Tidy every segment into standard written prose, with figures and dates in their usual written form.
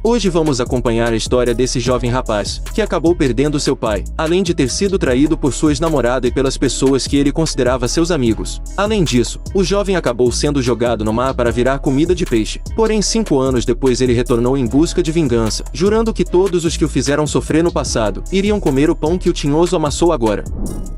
Hoje vamos acompanhar a história desse jovem rapaz, que acabou perdendo seu pai, além de ter sido traído por sua ex-namorada e pelas pessoas que ele considerava seus amigos. Além disso, o jovem acabou sendo jogado no mar para virar comida de peixe. Porém, 5 anos depois ele retornou em busca de vingança, jurando que todos os que o fizeram sofrer no passado, iriam comer o pão que o tinhoso amassou agora.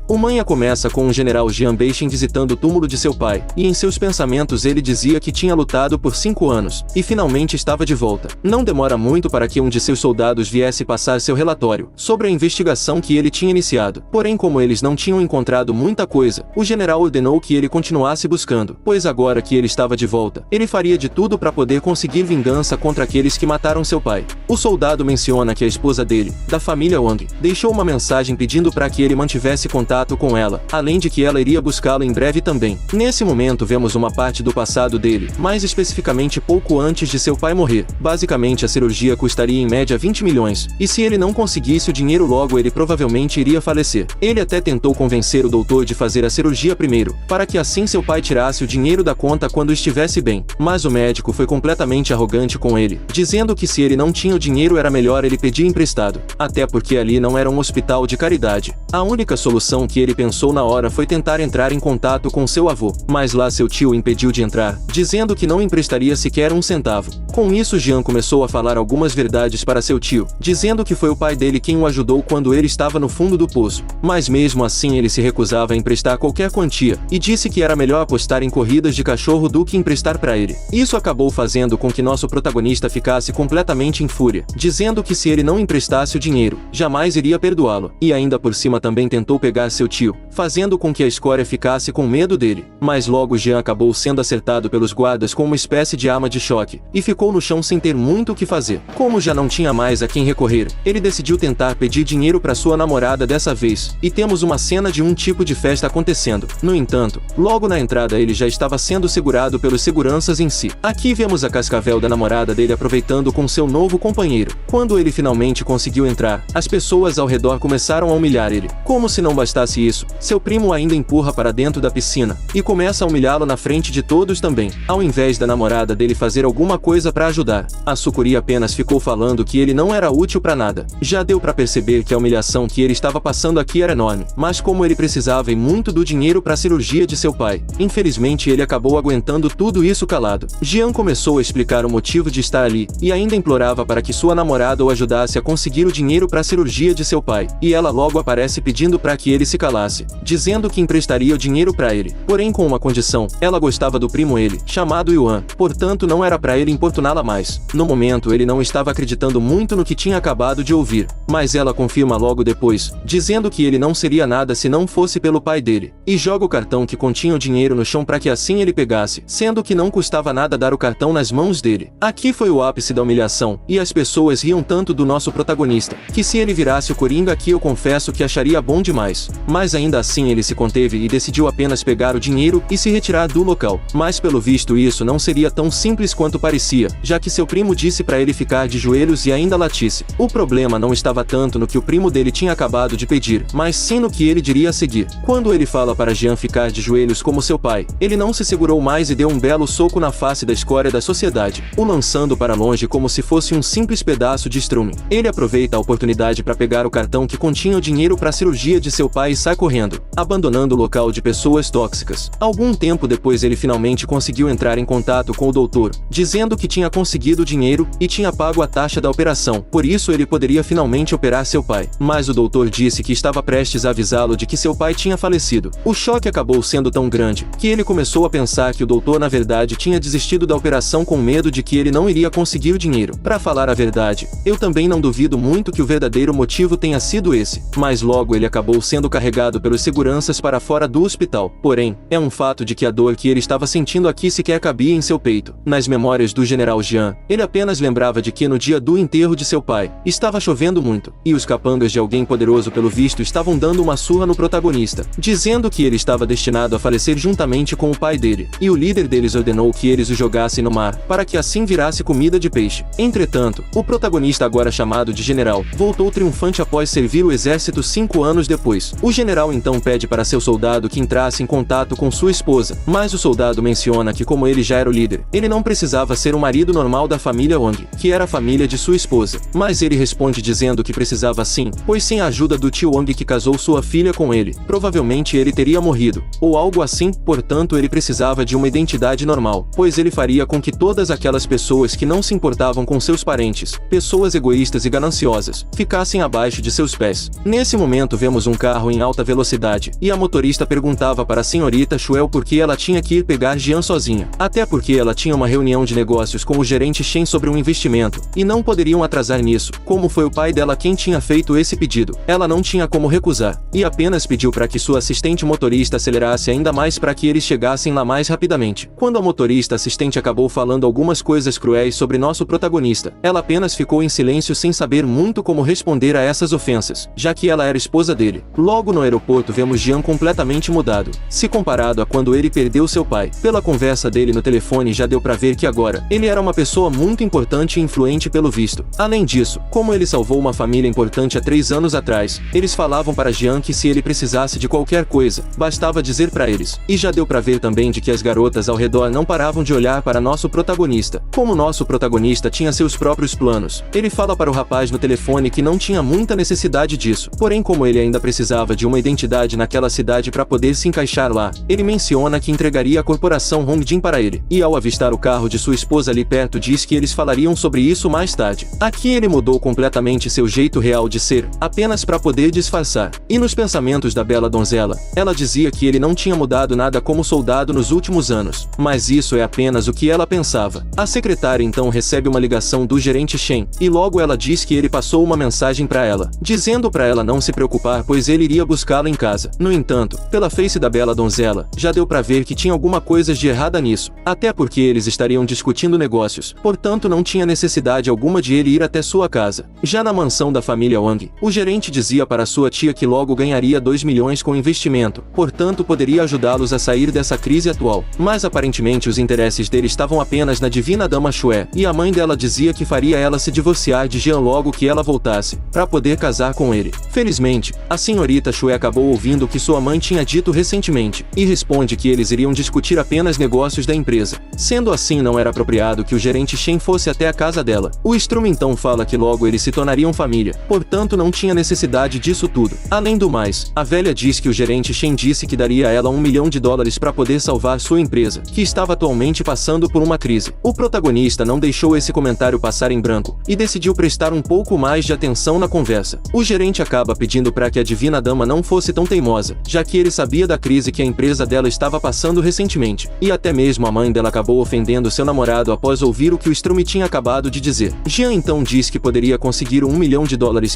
O manha começa com o general Jean Bachin visitando o túmulo de seu pai, e em seus pensamentos ele dizia que tinha lutado por 5 anos, e finalmente estava de volta. Não demora muito para que um de seus soldados viesse passar seu relatório, sobre a investigação que ele tinha iniciado. Porém, como eles não tinham encontrado muita coisa, o general ordenou que ele continuasse buscando, pois agora que ele estava de volta, ele faria de tudo para poder conseguir vingança contra aqueles que mataram seu pai. O soldado menciona que a esposa dele, da família Wang, deixou uma mensagem pedindo para que ele mantivesse contato com ela, além de que ela iria buscá-lo em breve também. Nesse momento vemos uma parte do passado dele, mais especificamente pouco antes de seu pai morrer. Basicamente a cirurgia custaria em média 20 milhões, e se ele não conseguisse o dinheiro logo ele provavelmente iria falecer. Ele até tentou convencer o doutor de fazer a cirurgia primeiro, para que assim seu pai tirasse o dinheiro da conta quando estivesse bem, mas o médico foi completamente arrogante com ele, dizendo que se ele não tinha o dinheiro era melhor ele pedir emprestado, até porque ali não era um hospital de caridade. A única solução que ele pensou na hora foi tentar entrar em contato com seu avô, mas lá seu tio o impediu de entrar, dizendo que não emprestaria sequer um centavo. Com isso Jean começou a falar algumas verdades para seu tio, dizendo que foi o pai dele quem o ajudou quando ele estava no fundo do poço, mas mesmo assim ele se recusava a emprestar qualquer quantia, e disse que era melhor apostar em corridas de cachorro do que emprestar para ele. Isso acabou fazendo com que nosso protagonista ficasse completamente em fúria, dizendo que se ele não emprestasse o dinheiro, jamais iria perdoá-lo, e ainda por cima também tentou pegar seu tio, fazendo com que a escória ficasse com medo dele. Mas logo Jean acabou sendo acertado pelos guardas com uma espécie de arma de choque, e ficou no chão sem ter muito o que fazer. Como já não tinha mais a quem recorrer, ele decidiu tentar pedir dinheiro para sua namorada dessa vez, e temos uma cena de um tipo de festa acontecendo. No entanto, logo na entrada ele já estava sendo segurado pelos seguranças em si. Aqui vemos a cascavel da namorada dele aproveitando com seu novo companheiro. Quando ele finalmente conseguiu entrar, as pessoas ao redor começaram a humilhar ele. Como se não bastasse isso, seu primo ainda empurra para dentro da piscina, e começa a humilhá-lo na frente de todos também. Ao invés da namorada dele fazer alguma coisa para ajudar, a Sukuri apenas ficou falando que ele não era útil para nada. Já deu para perceber que a humilhação que ele estava passando aqui era enorme, mas como ele precisava e muito do dinheiro para a cirurgia de seu pai, infelizmente ele acabou aguentando tudo isso calado. Jean começou a explicar o motivo de estar ali, e ainda implorava para que sua namorada o ajudasse a conseguir o dinheiro para a cirurgia de seu pai, e ela logo aparece pedindo para que ele se calasse, dizendo que emprestaria o dinheiro para ele, porém com uma condição: ela gostava do primo ele, chamado Yuan, portanto não era para ele importuná-la mais. No momento ele não estava acreditando muito no que tinha acabado de ouvir, mas ela confirma logo depois, dizendo que ele não seria nada se não fosse pelo pai dele, e joga o cartão que continha o dinheiro no chão para que assim ele pegasse, sendo que não custava nada dar o cartão nas mãos dele. Aqui foi o ápice da humilhação, e as pessoas riam tanto do nosso protagonista, que se ele virasse o Coringa aqui eu confesso que acharia bom demais. Mas ainda assim ele se conteve e decidiu apenas pegar o dinheiro e se retirar do local. Mas pelo visto isso não seria tão simples quanto parecia, já que seu primo disse para ele ficar de joelhos e ainda latisse. O problema não estava tanto no que o primo dele tinha acabado de pedir, mas sim no que ele diria a seguir. Quando ele fala para Jean ficar de joelhos como seu pai, ele não se segurou mais e deu um belo soco na face da escória da sociedade, o lançando para longe como se fosse um simples pedaço de estrume. Ele aproveita a oportunidade para pegar o cartão que continha o dinheiro para a cirurgia de seu pai e sai correndo, abandonando o local de pessoas tóxicas. Algum tempo depois ele finalmente conseguiu entrar em contato com o doutor, dizendo que tinha conseguido o dinheiro e tinha pago a taxa da operação, por isso ele poderia finalmente operar seu pai. Mas o doutor disse que estava prestes a avisá-lo de que seu pai tinha falecido. O choque acabou sendo tão grande, que ele começou a pensar que o doutor na verdade tinha desistido da operação com medo de que ele não iria conseguir o dinheiro. Para falar a verdade, eu também não duvido muito que o verdadeiro motivo tenha sido esse, mas logo ele acabou sendo carregado pelos seguranças para fora do hospital. Porém, é um fato de que a dor que ele estava sentindo aqui sequer cabia em seu peito. Nas memórias do general Jean, ele apenas lembrava de que no dia do enterro de seu pai, estava chovendo muito, e os capangas de alguém poderoso pelo visto estavam dando uma surra no protagonista, dizendo que ele estava destinado a falecer juntamente com o pai dele, e o líder deles ordenou que eles o jogassem no mar, para que assim virasse comida de peixe. Entretanto, o protagonista agora chamado de general, voltou triunfante após servir o exército 5 5 anos depois. O general então pede para seu soldado que entrasse em contato com sua esposa, mas o soldado menciona que como ele já era o líder, ele não precisava ser um marido normal da família Wang, que era a família de sua esposa. Mas ele responde dizendo que precisava sim, pois sem a ajuda do tio Wang que casou sua filha com ele, provavelmente ele teria morrido, ou algo assim, portanto ele precisava de uma identidade normal, pois ele faria com que todas aquelas pessoas que não se importavam com seus parentes, pessoas egoístas e gananciosas, ficassem abaixo de seus pés. Nesse momento vemos um carro em alta velocidade, e a motorista perguntava para a senhorita Chuel por que ela tinha que ir pegar Jian sozinha, até porque ela tinha uma reunião de negócios com o gerente Shen sobre um investimento, e não poderiam atrasar nisso, como foi o pai dela quem tinha feito esse pedido. Ela não tinha como recusar, e apenas pediu para que sua assistente motorista acelerasse ainda mais para que eles chegassem lá mais rapidamente. Quando a motorista assistente acabou falando algumas coisas cruéis sobre nosso protagonista, ela apenas ficou em silêncio sem saber muito como responder a essas ofensas, já que ela era esposa dele. Logo no aeroporto vemos Jian completamente mudado, se comparado a quando ele perdeu seu pai. Pela conversa dele no telefone já deu pra ver que agora, ele era uma pessoa muito importante e influente pelo visto. Além disso, como ele salvou uma família importante há 3 anos atrás, eles falavam para Jian que se ele precisasse de qualquer coisa, bastava dizer pra eles. E já deu pra ver também de que as garotas ao redor não paravam de olhar para nosso protagonista. Como nosso protagonista tinha seus próprios planos, ele fala para o rapaz no telefone que não tinha muita necessidade disso, porém como ele ainda precisava de uma identidade naquela cidade para poder se encaixar lá, ele menciona que entregaria a corporação Hongjin para ele, e ao avistar o carro de sua esposa ali perto diz que eles falariam sobre isso mais tarde. Aqui ele mudou completamente seu jeito real de ser, apenas para poder disfarçar. E nos pensamentos da bela donzela, ela dizia que ele não tinha mudado nada como soldado nos últimos anos, mas isso é apenas o que ela pensava. A secretária então recebe uma ligação do gerente Shen, e logo ela diz que ele passou uma mensagem para ela, dizendo para ela não se preocupar pois ele iria buscá-la em casa. No entanto, pela face da bela donzela, já deu para ver que tinha alguma coisa de errada nisso, até porque eles estariam discutindo negócios, portanto não tinha necessidade alguma de ele ir até sua casa. Já na mansão da família Wang, o gerente dizia para sua tia que logo ganharia 2 milhões com investimento, portanto poderia ajudá-los a sair dessa crise atual, mas aparentemente os interesses dele estavam apenas na divina dama Xue, e a mãe dela dizia que faria ela se divorciar de Jian logo que ela voltasse, para poder casar com ele. Felizmente, a senhorita Xue acabou ouvindo o que sua mãe tinha dito recentemente, e responde que eles iriam discutir apenas negócios da empresa. Sendo assim não era apropriado que o gerente Shen fosse até a casa dela. O Strum então fala que logo eles se tornariam família, portanto não tinha necessidade disso tudo. Além do mais, a velha diz que o gerente Shen disse que daria a ela $1 milhão para poder salvar sua empresa, que estava atualmente passando por uma crise. O protagonista não deixou esse comentário passar em branco, e decidiu prestar um pouco mais de atenção na conversa. O gerente acaba pedindo para que a divina dama não fosse tão teimosa, já que ele sabia da crise que a empresa dela estava passando recentemente, e até mesmo a mãe dela acabou ofendendo seu namorado após ouvir o que o Strum tinha acabado de dizer. Jian então diz que poderia conseguir $1 milhão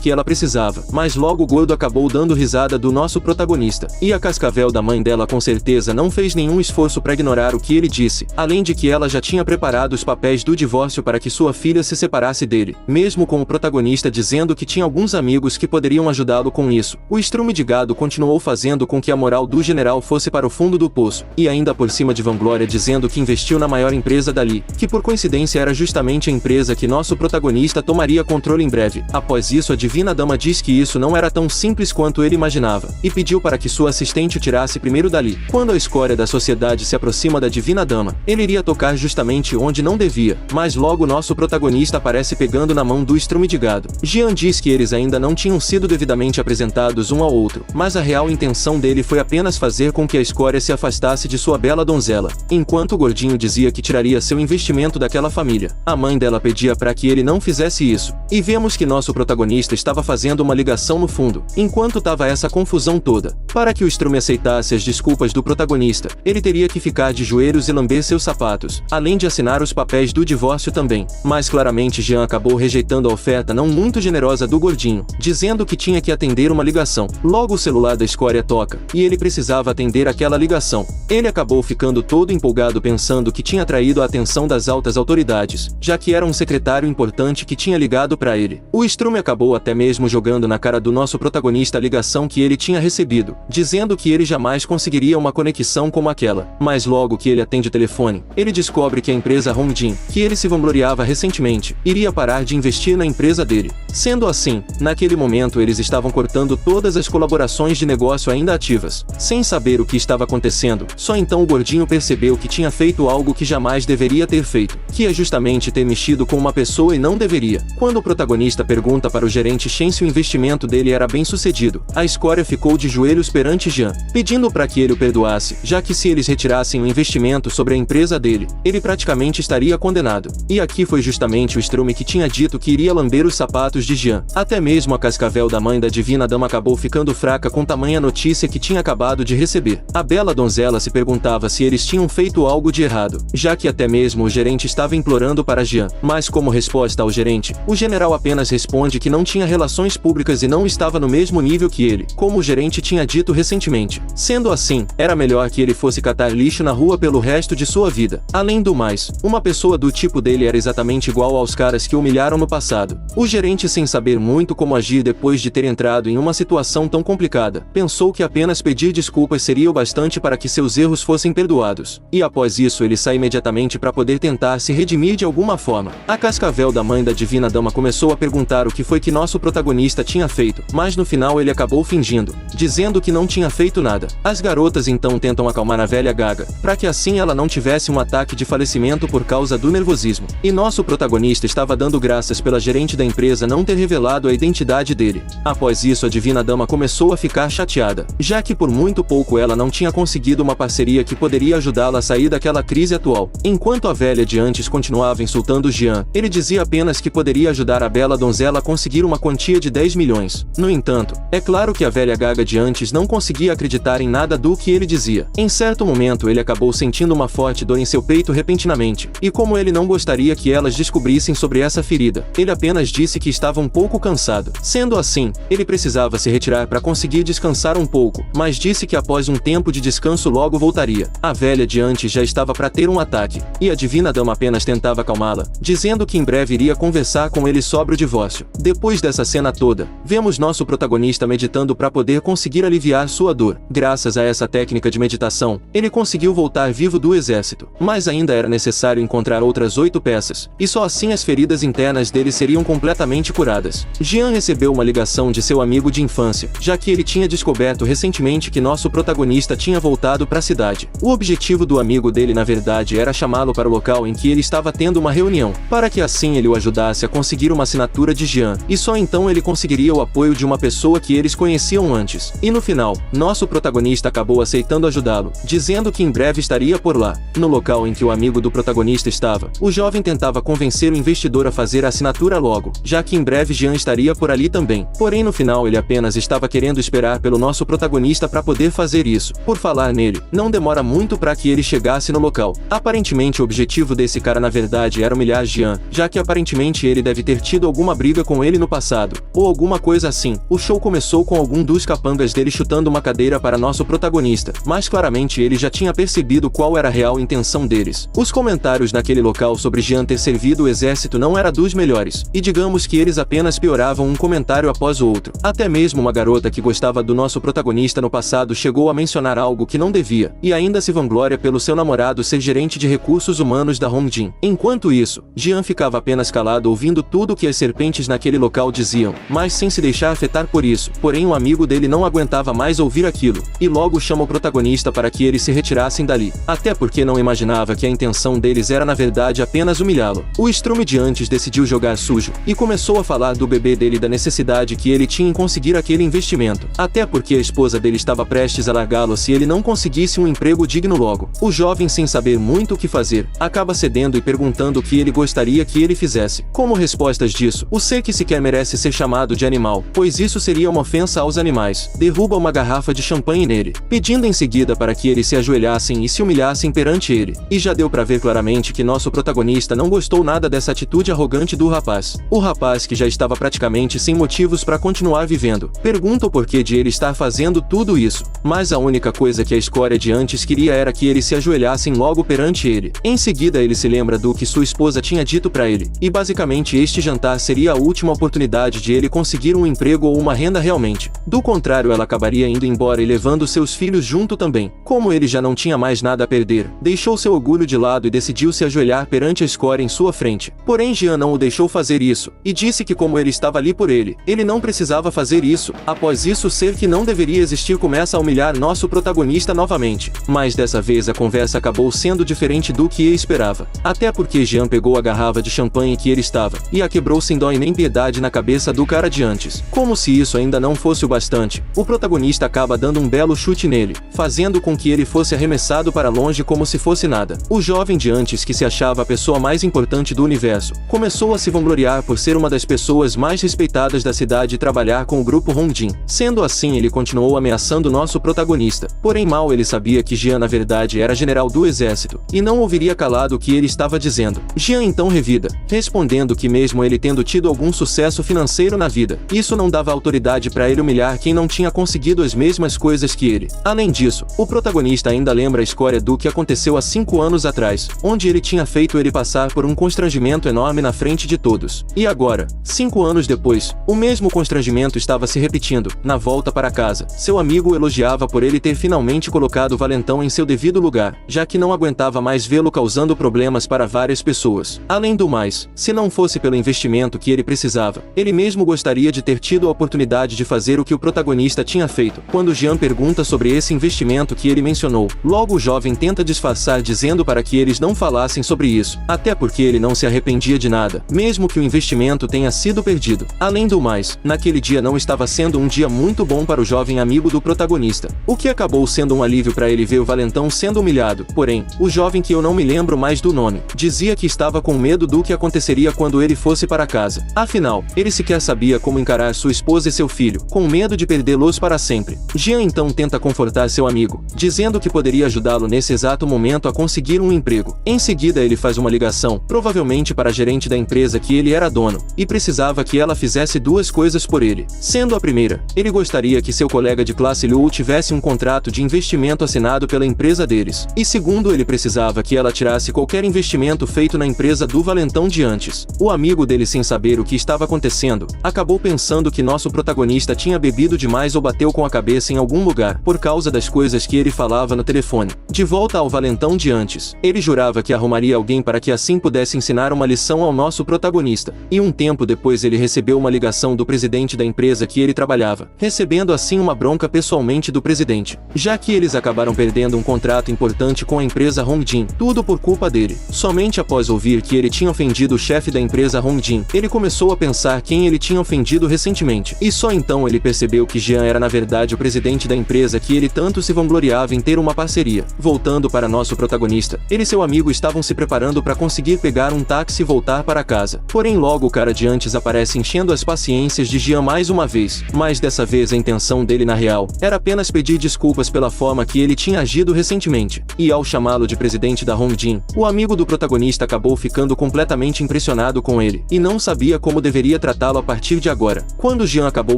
que ela precisava, mas logo o gordo acabou dando risada do nosso protagonista, e a cascavel da mãe dela com certeza não fez nenhum esforço para ignorar o que ele disse, além de que ela já tinha preparado os papéis do divórcio para que sua filha se separasse dele, mesmo com o protagonista dizendo que tinha alguns amigos que poderiam ajudá-lo com isso. O estrume de gado continuou fazendo com que a moral do general fosse para o fundo do poço, e ainda por cima de vanglória dizendo que investiu na maior empresa dali, que por coincidência era justamente a empresa que nosso protagonista tomaria controle em breve. Após isso a divina dama diz que isso não era tão simples quanto ele imaginava, e pediu para que sua assistente o tirasse primeiro dali. Quando a escória da sociedade se aproxima da divina dama, ele iria tocar justamente onde não devia, mas logo nosso protagonista aparece pegando na mão do estrume de gado. Jian diz que eles ainda não tinham sido devidamente apresentados um ao outro, mas a real intenção dele foi apenas fazer com que a escória se afastasse de sua bela donzela, enquanto o gordinho dizia que tiraria seu investimento daquela família. A mãe dela pedia para que ele não fizesse isso, e vemos que nosso protagonista estava fazendo uma ligação no fundo, enquanto tava essa confusão toda. Para que o estrume aceitasse as desculpas do protagonista, ele teria que ficar de joelhos e lamber seus sapatos, além de assinar os papéis do divórcio também. Mas claramente Jian acabou rejeitando a oferta não muito generosa do gordinho, dizendo que tinha que atender uma ligação. Logo o celular da escória toca, e ele precisava atender aquela ligação. Ele acabou ficando todo empolgado pensando que tinha atraído a atenção das altas autoridades, já que era um secretário importante que tinha ligado para ele. O estrume acabou até mesmo jogando na cara do nosso protagonista a ligação que ele tinha recebido, dizendo que ele jamais conseguiria uma conexão como aquela. Mas logo que ele atende o telefone, ele descobre que a empresa Hongjin, que ele se vangloriava recentemente, iria parar de investir na empresa dele. Sendo assim, naquele momento eles estavam cortando todas as colaborações de negócio ainda ativas. Sem saber o que estava acontecendo, só então o gordinho percebeu que tinha feito algo que jamais deveria ter feito, que é justamente ter mexido com uma pessoa e não deveria. Quando o protagonista pergunta para o gerente Shen se o investimento dele era bem sucedido, a escória ficou de joelhos perante Jian, pedindo para que ele o perdoasse, já que se eles retirassem o investimento sobre a empresa dele, ele praticamente estaria condenado. E aqui foi justamente o Strume que tinha dito que iria lamber os sapatos de Jian. Até mesmo a cascavel da mãe da divina dama acabou ficando fraca com tamanha notícia que tinha acabado de receber. A bela donzela se perguntava se eles tinham feito algo de errado, já que até mesmo o gerente estava implorando para Jian. Mas como resposta ao gerente, o general apenas responde que não tinha relações públicas e não estava no mesmo nível que ele, como o gerente tinha dito recentemente. Sendo assim, era melhor que ele fosse catar lixo na rua pelo resto de sua vida. Além do mais, uma pessoa do tipo dele era exatamente igual aos caras que o humilharam no passado. O gerente, sem saber muito como agir depois de ter entrado em uma situação tão complicada, pensou que apenas pedir desculpas seria o bastante para que seus erros fossem perdoados. E após isso ele sai imediatamente para poder tentar se redimir de alguma forma. A cascavel da mãe da divina dama começou a perguntar o que foi que nosso protagonista tinha feito, mas no final ele acabou fingindo, dizendo que não tinha feito nada. As garotas então tentam acalmar a velha gaga, para que assim ela não tivesse um ataque de falecimento por causa do nervosismo. E nosso protagonista estava dando graças pela gerente da empresa não ter revelado a identidade dele. Após isso a divina dama começou a ficar chateada, já que por muito pouco ela não tinha conseguido uma parceria que poderia ajudá-la a sair daquela crise atual. Enquanto a velha de antes continuava insultando Jian, ele dizia apenas que poderia ajudar a bela donzela a conseguir uma quantia de 10 milhões. No entanto, é claro que a velha gaga de antes não conseguia acreditar em nada do que ele dizia. Em certo momento ele acabou sentindo uma forte dor em seu peito repentinamente, e como ele não gostaria que elas descobrissem sobre essa ferida, ele apenas disse que estava um pouco cansado. Sendo assim, ele precisava se retirar para conseguir descansar um pouco, mas disse que após um tempo de descanso logo voltaria. A velha de antes já estava para ter um ataque, e a divina dama apenas tentava acalmá-la, dizendo que em breve iria conversar com ele sobre o divórcio. Depois dessa cena toda, vemos nosso protagonista meditando para poder conseguir aliviar sua dor. Graças a essa técnica de meditação, ele conseguiu voltar vivo do exército, mas ainda era necessário encontrar outras 8 peças, e só assim as feridas internas dele seriam completamente curadas. Jian recebeu uma ligação de seu amigo de infância, já que ele tinha descoberto recentemente que nosso protagonista tinha voltado para a cidade. O objetivo do amigo dele na verdade era chamá-lo para o local em que ele estava tendo uma reunião, para que assim ele o ajudasse a conseguir uma assinatura de Jian, e só então ele conseguiria o apoio de uma pessoa que eles conheciam antes. E no final, nosso protagonista acabou aceitando ajudá-lo, dizendo que em breve estaria por lá. No local em que o amigo do protagonista estava, o jovem tentava convencer o investidor a fazer a assinatura logo, já que em breve Jian estaria por ali também. Porém no final ele apenas estava querendo esperar pelo nosso protagonista para poder fazer isso. Por falar nele, não demora muito para que ele chegasse no local. Aparentemente o objetivo desse cara na verdade era humilhar Jian, já que aparentemente ele deve ter tido alguma briga com ele no passado, ou alguma coisa assim. O show começou com algum dos capangas dele chutando uma cadeira para nosso protagonista, mas claramente ele já tinha percebido qual era a real intenção deles. Os comentários naquele local sobre Jian ter servido o exército não era dos melhores, e digamos que eles apenas pioravam um comentário após o outro. Até mesmo uma garota que gostava do nosso protagonista no passado chegou a mencionar algo que não devia, e ainda se vangloria pelo seu namorado ser gerente de recursos humanos da Hongjin. Enquanto isso, Jian ficava apenas calado ouvindo tudo o que as serpentes naquele local diziam, mas sem se deixar afetar por isso. Porém um amigo dele não aguentava mais ouvir aquilo, e logo chama o protagonista para que eles se retirassem dali, até porque não imaginava que a intenção deles era na verdade apenas humilhá-lo. O Strume de antes decidiu jogar sujo, e começou a falar do bebê dele e da necessidade que ele tinha em conseguir aquele investimento, até porque a esposa dele estava prestes a largá-lo se ele não conseguisse um emprego digno logo. O jovem, sem saber muito o que fazer, acaba cedendo e perguntando o que ele gostaria que ele fizesse. Como respostas disso, o ser que sequer merece ser chamado de animal, pois isso seria uma ofensa aos animais, derruba uma garrafa de champanhe nele, pedindo em seguida para que eles se ajoelhassem e se humilhassem perante ele. E já deu para ver claramente que nosso protagonista não gostou nada dessa atitude arrogante do rapaz. O rapaz, que já estava praticamente sem motivos para continuar vivendo, pergunta o porquê de ele estar fazendo tudo isso, mas a única coisa que a escória de antes queria era que eles se ajoelhassem logo perante ele. Em seguida ele se lembra do que sua esposa tinha dito para ele, e basicamente este jantar seria a última oportunidade de ele conseguir um emprego ou uma renda realmente. Do contrário, ela acabaria indo embora e levando seus filhos junto também. Como ele já não tinha mais nada a perder, deixou seu orgulho de lado e decidiu se ajoelhar perante a escória em sua frente. Porém Jian não o deixou fazer isso, e disse que como ele estava ali por ele não precisava fazer isso. Após isso, o ser que não deveria existir começa a humilhar nosso protagonista novamente. Mas dessa vez a conversa acabou sendo diferente do que ele esperava. Até porque Jean pegou a garrafa de champanhe que ele estava e a quebrou sem dó e nem piedade na cabeça do cara de antes. Como se isso ainda não fosse o bastante, o protagonista acaba dando um belo chute nele, fazendo com que ele fosse arremessado para longe como se fosse nada. O jovem de antes, que se achava a pessoa mais importante do universo, começou a se vangloriar por ser uma das pessoas mais respeitadas da cidade e trabalhar com o grupo Hongjin. Sendo assim, ele continuou ameaçando nosso protagonista. Porém, mal ele sabia que Jean na verdade era general do exército e não ouviria calado o que ele estava dizendo. Jean então revida, respondendo que mesmo ele tendo tido algum sucesso financeiro na vida, isso não dava autoridade para ele humilhar quem não tinha conseguido as mesmas coisas que ele. Além disso, o protagonista ainda lembra a história do que aconteceu há 5 anos atrás, onde ele tinha feito ele passar por um constrangimento enorme na frente de todos. E agora, 5 anos depois, o mesmo constrangimento estava se repetindo. Na volta para casa, seu amigo o elogiava por ele ter finalmente colocado o valentão em seu devido lugar, já que não aguentava mais vê-lo causando problemas para várias pessoas. Além do mais, se não fosse pelo investimento que ele precisava, ele mesmo gostaria de ter tido a oportunidade de fazer o que o protagonista tinha feito. Quando Jean pergunta sobre esse investimento que ele mencionou, logo o jovem tenta disfarçar dizendo para que eles não falassem sobre isso, até porque ele não se arrependia de nada, mesmo que o investimento tenha sido perdido. Além do mais, naquele dia não estava sendo um dia muito bom para o jovem amigo do protagonista, o que acabou sendo um alívio para ele ver o valentão sendo humilhado. Porém, o jovem, que eu não me lembro mais do nome, dizia que estava com medo do que aconteceria quando ele fosse para casa. Afinal, ele sequer sabia como encarar sua esposa e seu filho, com medo de perdê-los para sempre. Jean então tenta confortar seu amigo, dizendo que poderia ajudá-lo nesse exato momento a conseguir um emprego. Em seguida, ele faz uma ligação, provavelmente para a gerente da empresa que ele era dono, e precisava que ela fizesse 2 coisas por ele. Sendo a primeira, ele gostaria que seu colega de classe Liu tivesse um contrato de investimento assinado pela empresa deles. E segundo, ele precisava que ela tirasse qualquer investimento feito na empresa do valentão de antes. O amigo dele, sem saber o que estava acontecendo, acabou pensando que nosso protagonista tinha bebido demais ou bateu com a cabeça em algum lugar, por causa das coisas que ele falava no telefone. De volta ao valentão de antes, ele jurava que arrumaria alguém para que assim pudesse ensinar uma lição ao nosso protagonista. E um tempo depois ele recebeu uma ligação do presidente da empresa que ele trabalhava, recebendo assim uma bronca pessoalmente do presidente, já que eles acabaram perdendo um contrato importante com a empresa Hongjin, tudo por culpa dele. Somente após ouvir que ele tinha ofendido o chefe da empresa Hongjin, ele começou a pensar quem ele tinha ofendido recentemente, e só então ele percebeu que Jean era na verdade o presidente da empresa que ele tanto se vangloriava em ter uma parceria. Voltando para nosso protagonista, ele e seu amigo estavam se preparando para conseguir pegar um táxi e voltar para casa. Porém, logo o cara de antes aparece enchendo as paciências de Jean mais uma vez, mas dessa vez a intenção dele na real era apenas pedir desculpas pela forma que ele tinha agido recentemente. E ao chamá-lo de presidente da Hongjin, o amigo do protagonista acabou ficando completamente impressionado com ele, e não sabia como deveria tratá-lo a partir de agora. Quando Jean acabou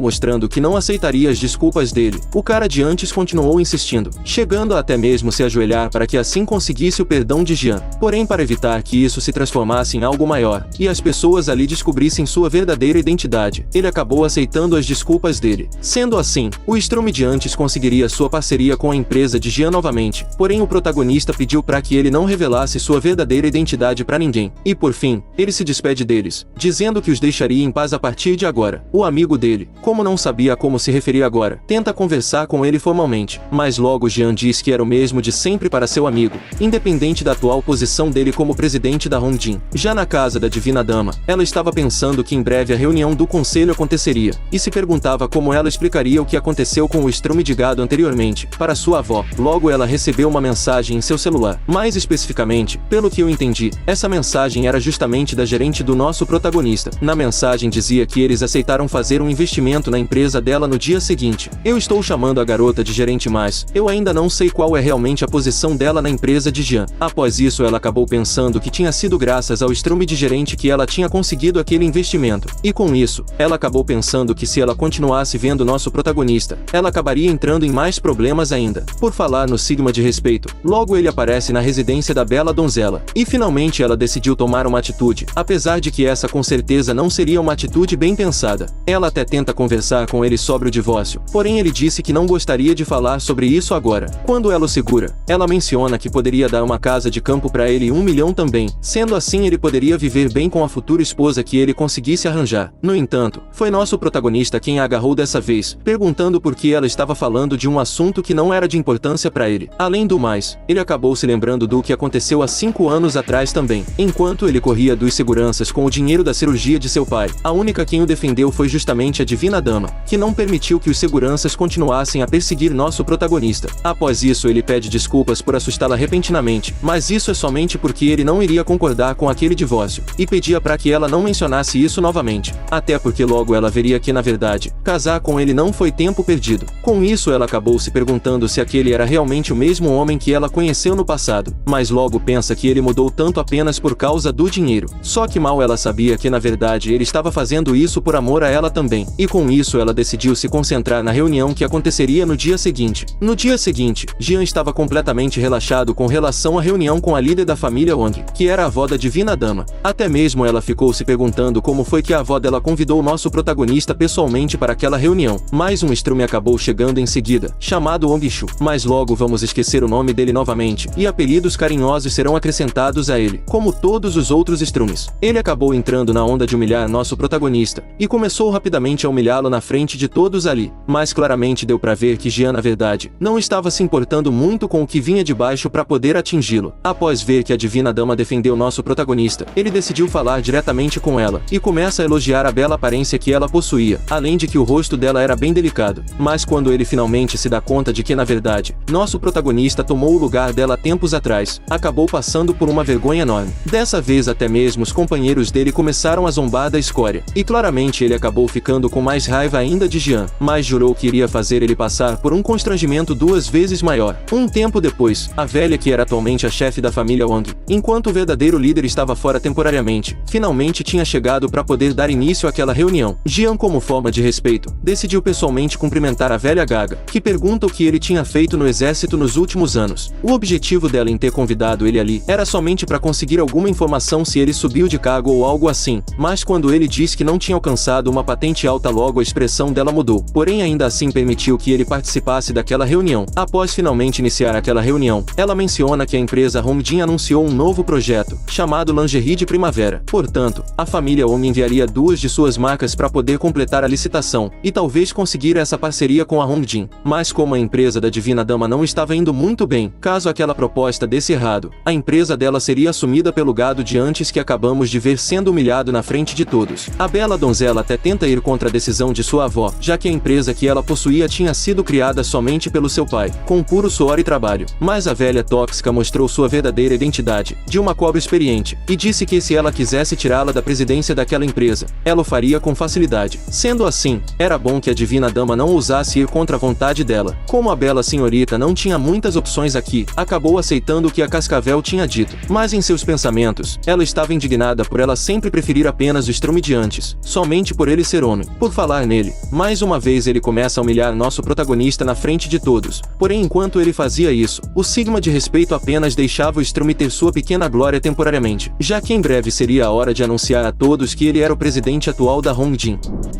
mostrando que não aceitaria as desculpas dele, o cara de antes continuou insistindo, chegando a até mesmo se ajoelhar para que assim conseguisse o perdão de Jean. Porém, para evitar que isso se transformasse em algo maior, e as pessoas ali descobrissem sua verdadeira identidade, ele acabou aceitando as desculpas dele. Sendo assim, o Storm de antes conseguiria sua parceria com a empresa de Jean novamente, porém o protagonista pediu para que ele não revelasse sua verdadeira identidade para ninguém. E por fim, ele se despede deles, dizendo que os deixaria em paz a partir de agora. O amigo dele, como não sabia como se referir agora, tenta conversar com ele formalmente, mas logo Jean diz que era o mesmo de sempre para seu amigo, independente da atual posição dele como presidente da Hongjin. Já na casa da Divina Dama, ela estava pensando que em breve a reunião do conselho aconteceria, e se perguntava como ela explicaria o que aconteceu com o estrume de gado anteriormente, para sua avó. Logo ela recebeu uma mensagem em seu celular. Mais especificamente, pelo que eu entendi, essa mensagem era justamente da gerente do nosso protagonista. Na mensagem dizia que eles aceitaram fazer um investimento na empresa dela no dia seguinte. Eu estou chamando a garota de gerente, mas eu ainda não sei qual é realmente a posição dela na empresa de Jean. Após isso, ela acabou pensando que tinha sido graças ao estrume de gerente que ela tinha conseguido aquele investimento. E com isso, ela acabou pensando que se ela continuasse vendo nosso protagonista, ela acabaria entrando em mais problemas ainda. Por falar no sigma de respeito, logo ele aparece na residência da bela donzela. E finalmente ela decidiu tomar uma atitude, apesar de que essa com certeza não seria uma atitude bem pensada. Ela até tenta conversar com ele sobre o divórcio, porém ele disse que não gostaria de falar sobre isso agora. Quando ela o segura, ela menciona que poderia dar uma casa de campo para ele e 1 milhão também. Sendo assim, ele poderia viver bem com a futura esposa que ele conseguiu conseguisse arranjar. No entanto, foi nosso protagonista quem a agarrou dessa vez, perguntando por que ela estava falando de um assunto que não era de importância para ele. Além do mais, ele acabou se lembrando do que aconteceu há 5 anos atrás também. Enquanto ele corria dos seguranças com o dinheiro da cirurgia de seu pai, a única quem o defendeu foi justamente a Divina Dama, que não permitiu que os seguranças continuassem a perseguir nosso protagonista. Após isso, ele pede desculpas por assustá-la repentinamente, mas isso é somente porque ele não iria concordar com aquele divórcio, e pedia para que ela não mencionasse isso novamente, até porque logo ela veria que na verdade, casar com ele não foi tempo perdido. Com isso, ela acabou se perguntando se aquele era realmente o mesmo homem que ela conheceu no passado, mas logo pensa que ele mudou tanto apenas por causa do dinheiro. Só que mal ela sabia que na verdade ele estava fazendo isso por amor a ela também, e com isso ela decidiu se concentrar na reunião que aconteceria no dia seguinte. No dia seguinte, Jian estava completamente relaxado com relação à reunião com a líder da família Wang, que era a avó da Divina Dama. Até mesmo ela ficou se perguntando como foi que a avó dela convidou o nosso protagonista pessoalmente para aquela reunião. Mais um estrume acabou chegando em seguida, chamado Ongishu, mas logo vamos esquecer o nome dele novamente, e apelidos carinhosos serão acrescentados a ele, como todos os outros estrumes. Ele acabou entrando na onda de humilhar nosso protagonista, e começou rapidamente a humilhá-lo na frente de todos ali, mas claramente deu pra ver que Jian na verdade, não estava se importando muito com o que vinha de baixo para poder atingi-lo. Após ver que a Divina Dama defendeu nosso protagonista, ele decidiu falar diretamente com ela, e começa a elogiar a bela aparência que ela possuía, além de que o rosto dela era bem delicado. Mas quando ele finalmente se dá conta de que na verdade, nosso protagonista tomou o lugar dela tempos atrás, acabou passando por uma vergonha enorme. Dessa vez até mesmo os companheiros dele começaram a zombar da escória, e claramente ele acabou ficando com mais raiva ainda de Jian, mas jurou que iria fazer ele passar por um constrangimento 2 vezes maior. Um tempo depois, a velha que era atualmente a chefe da família Wang, enquanto o verdadeiro líder estava fora temporariamente, finalmente tinha chegado para poder dar início àquela reunião. Jian, como forma de respeito, decidiu pessoalmente cumprimentar a velha gaga, que pergunta o que ele tinha feito no exército nos últimos anos. O objetivo dela em ter convidado ele ali era somente para conseguir alguma informação se ele subiu de cargo ou algo assim, mas quando ele disse que não tinha alcançado uma patente alta, logo a expressão dela mudou, porém ainda assim permitiu que ele participasse daquela reunião. Após finalmente iniciar aquela reunião, ela menciona que a empresa Hongjin anunciou um novo projeto, chamado Lingerie de Primavera. Portanto, a família Wong enviaria 2 de suas marcas para poder completar a licitação, e talvez conseguir essa parceria com a Hongjin. Mas como a empresa da Divina Dama não estava indo muito bem, caso aquela proposta desse errado, a empresa dela seria assumida pelo gado de antes que acabamos de ver sendo humilhado na frente de todos. A bela donzela até tenta ir contra a decisão de sua avó, já que a empresa que ela possuía tinha sido criada somente pelo seu pai, com puro suor e trabalho. Mas a velha tóxica mostrou sua verdadeira identidade, de uma cobra experiente, e disse que se ela quisesse tirá-la da presidência daquela empresa, ela o faria com facilidade. Sendo assim, era bom que a Divina Dama não ousasse ir contra a vontade dela. Como a bela senhorita não tinha muitas opções aqui, acabou aceitando o que a Cascavel tinha dito. Mas em seus pensamentos, ela estava indignada por ela sempre preferir apenas o estrume de antes, somente por ele ser homem. Por falar nele, mais uma vez ele começa a humilhar nosso protagonista na frente de todos. Porém, enquanto ele fazia isso, o sigma de respeito apenas deixava o estrume ter sua pequena glória temporariamente, já que em breve seria a hora de anunciar a todos que ele era o presidente atual da Hongjin.